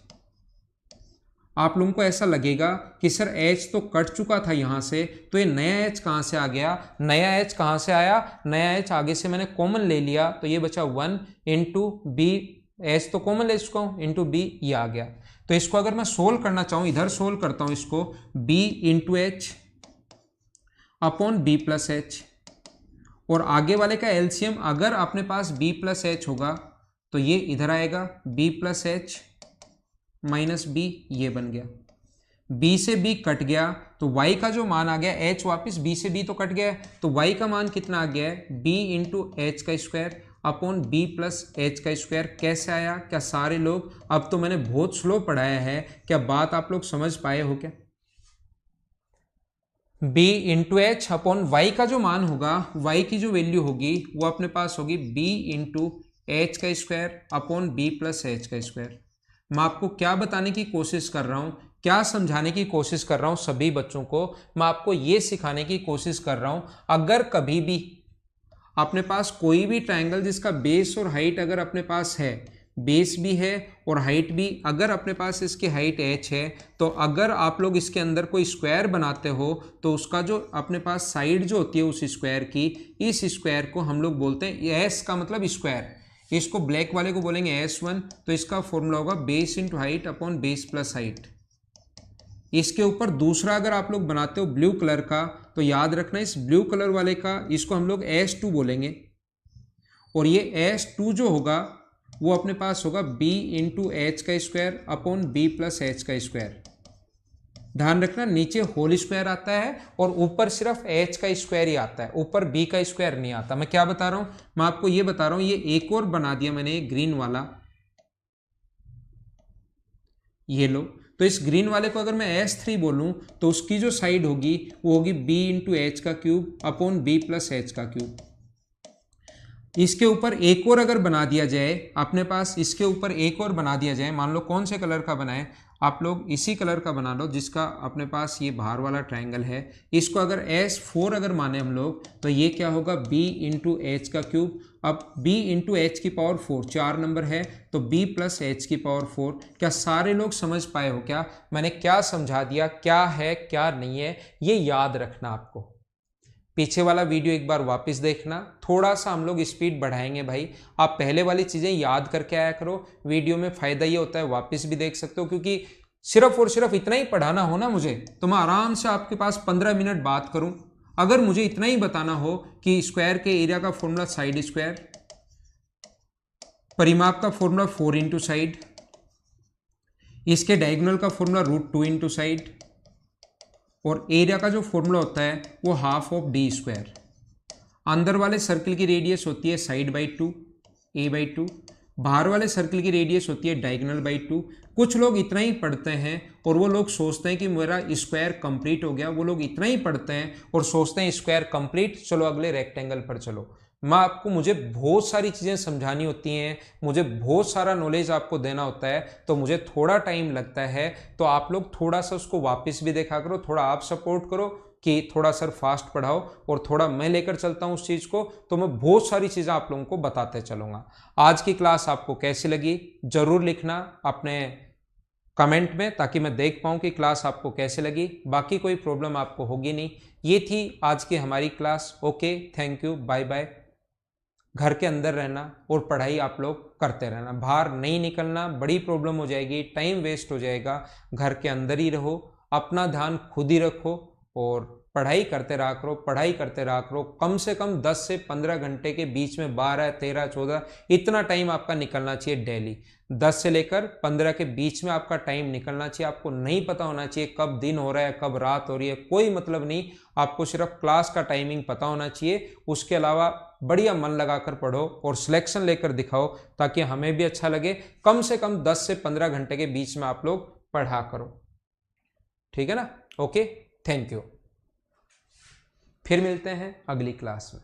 आप लोगों को ऐसा लगेगा कि सर एच तो कट चुका था यहाँ से, तो ये नया एच कहाँ से आ गया? नया एच कहाँ से आया? नया एच आगे से मैंने कॉमन ले लिया, तो ये बचा 1 इंटू बी, एच तो कॉमन ले चुका हूँ, इंटू बी, ये आ गया। तो इसको अगर मैं सोल्व करना चाहूँ, इधर सोल्व करता हूँ इसको, B into H upon B plus H, और आगे वाले का एलसीएम अगर अपने पास बी प्लस एच होगा तो ये इधर आएगा, B plus H minus B, ये बन गया। b से b कट गया तो y का जो मान आ गया, h वापस b से b तो कट गया है, तो y का मान कितना आ गया है? b इंटू एच का square upon b plus H का स्क्वायर। कैसे आया? क्या सारे लोग, अब तो मैंने बहुत स्लो पढ़ाया है, क्या बात आप लोग समझ पाए हो क्या? b into H upon Y का जो मान होगा, y की जो वैल्यू होगी वो अपने पास होगी b इंटू एच का square upon b plus H का स्क्वायर। मैं आपको क्या बताने की कोशिश कर रहा हूं, क्या समझाने की कोशिश कर रहा हूं सभी बच्चों को? मैं आपको ये सिखाने की कोशिश कर रहा हूं, अगर कभी भी अपने पास कोई भी ट्रायंगल जिसका बेस और हाइट अगर अपने पास है, बेस भी है और हाइट भी, अगर अपने पास इसकी हाइट h है, तो अगर आप लोग इसके अंदर कोई स्क्वायर बनाते हो तो उसका जो अपने पास साइड जो होती है उस स्क्वायर की, इस स्क्वायर को हम लोग बोलते हैं, s का मतलब स्क्वायर, इसको ब्लैक वाले को बोलेंगे s1, तो इसका फॉर्मूला होगा base into height upon base plus height. इसके ऊपर दूसरा अगर आप लोग बनाते हो ब्लू कलर का, तो याद रखना इस ब्लू कलर वाले का, इसको हम लोग s2 बोलेंगे, और ये s2 जो होगा वो अपने पास होगा b इंटू एच का square upon b plus H का स्क्वायर। ध्यान रखना नीचे होल स्क्वायर आता है और ऊपर सिर्फ h का स्क्वायर ही आता है, ऊपर b का स्क्वायर नहीं आता। मैं क्या बता रहा हूं? मैं आपको ये बता रहा हूं, ये एक और बना दिया मैंने ग्रीन वाला, ये लो। तो इस ग्रीन वाले को अगर मैं s3 बोलूं तो उसकी जो साइड होगी वो होगी b इंटू एच का cube upon b plus H का क्यूब। इसके ऊपर एक और अगर बना दिया जाए अपने पास, इसके ऊपर एक और बना दिया जाए, मान लो कौन से कलर का बनाए, आप लोग इसी कलर का बना लो जिसका अपने पास ये बाहर वाला ट्रायंगल है। इसको अगर S4 अगर माने हम लोग, तो ये क्या होगा? b इंटू एच का क्यूब। अब b इंटू एच की पावर 4, 4 नंबर है, तो b प्लस एच की पावर 4। क्या सारे लोग समझ पाए हो? क्या मैंने क्या समझा दिया, क्या है क्या नहीं है, ये याद रखना आपको। पीछे वाला वीडियो एक बार वापस देखना, थोड़ा सा हम लोग स्पीड बढ़ाएंगे भाई। आप पहले वाली चीज़ें याद करके आया करो, वीडियो में फ़ायदा ये होता है वापस भी देख सकते हो, क्योंकि सिर्फ और सिर्फ इतना ही पढ़ाना हो ना मुझे, तो मैं आराम से आपके पास 15 मिनट बात करूं। अगर मुझे इतना ही बताना हो कि स्क्वायर के एरिया का फॉर्मूला साइड स्क्वायर, परिमाप का फॉर्मूला 4 इंटू साइड, इसके डायगोनल का फॉर्मूला √2 इंटू साइड, और एरिया का जो फॉर्मूला होता है वो हाफ ऑफ डी स्क्वायर। अंदर वाले सर्कल की रेडियस होती है साइड बाई 2, ए बाई 2, बाहर वाले सर्कल की रेडियस होती है डायगोनल बाई 2। कुछ लोग इतना ही पढ़ते हैं और वो लोग सोचते हैं कि मेरा स्क्वायर कंप्लीट हो गया, वो लोग इतना ही पढ़ते हैं और सोचते हैं स्क्वायर कंप्लीट, चलो अगले रेक्टेंगल पर चलो। मुझे बहुत सारी चीज़ें समझानी होती हैं, मुझे बहुत सारा नॉलेज आपको देना होता है, तो मुझे थोड़ा टाइम लगता है। तो आप लोग थोड़ा सा उसको वापस भी देखा करो, थोड़ा आप सपोर्ट करो कि थोड़ा सर फास्ट पढ़ाओ, और थोड़ा मैं लेकर चलता हूँ उस चीज़ को, तो मैं बहुत सारी चीज़ें आप लोगों को बताते चलूँगा। आज की क्लास आपको कैसी लगी ज़रूर लिखना अपने कमेंट में, ताकि मैं देख पाऊँ कि क्लास आपको कैसे लगी। बाकी कोई प्रॉब्लम आपको होगी नहीं। ये थी आज की हमारी class. Okay, thank you, bye bye. घर के अंदर रहना और पढ़ाई आप लोग करते रहना, बाहर नहीं निकलना, बड़ी प्रॉब्लम हो जाएगी, टाइम वेस्ट हो जाएगा। घर के अंदर ही रहो, अपना ध्यान खुद ही रखो और पढ़ाई करते रहा करो, पढ़ाई करते रहा करो। कम से कम 10 से 15 घंटे के बीच में 12, 13, 14 इतना टाइम आपका निकलना चाहिए डेली। 10 से लेकर 15 के बीच में आपका टाइम निकलना चाहिए। आपको नहीं पता होना चाहिए कब दिन हो रहा है कब रात हो रही है, कोई मतलब नहीं। आपको सिर्फ क्लास का टाइमिंग पता होना चाहिए, उसके अलावा बढ़िया मन लगाकर पढ़ो और सिलेक्शन लेकर दिखाओ, ताकि हमें भी अच्छा लगे। कम से कम 10 से 15 घंटे के बीच में आप लोग पढ़ा करो, ठीक है ना? Okay, thank you. फिर मिलते हैं अगली क्लास में।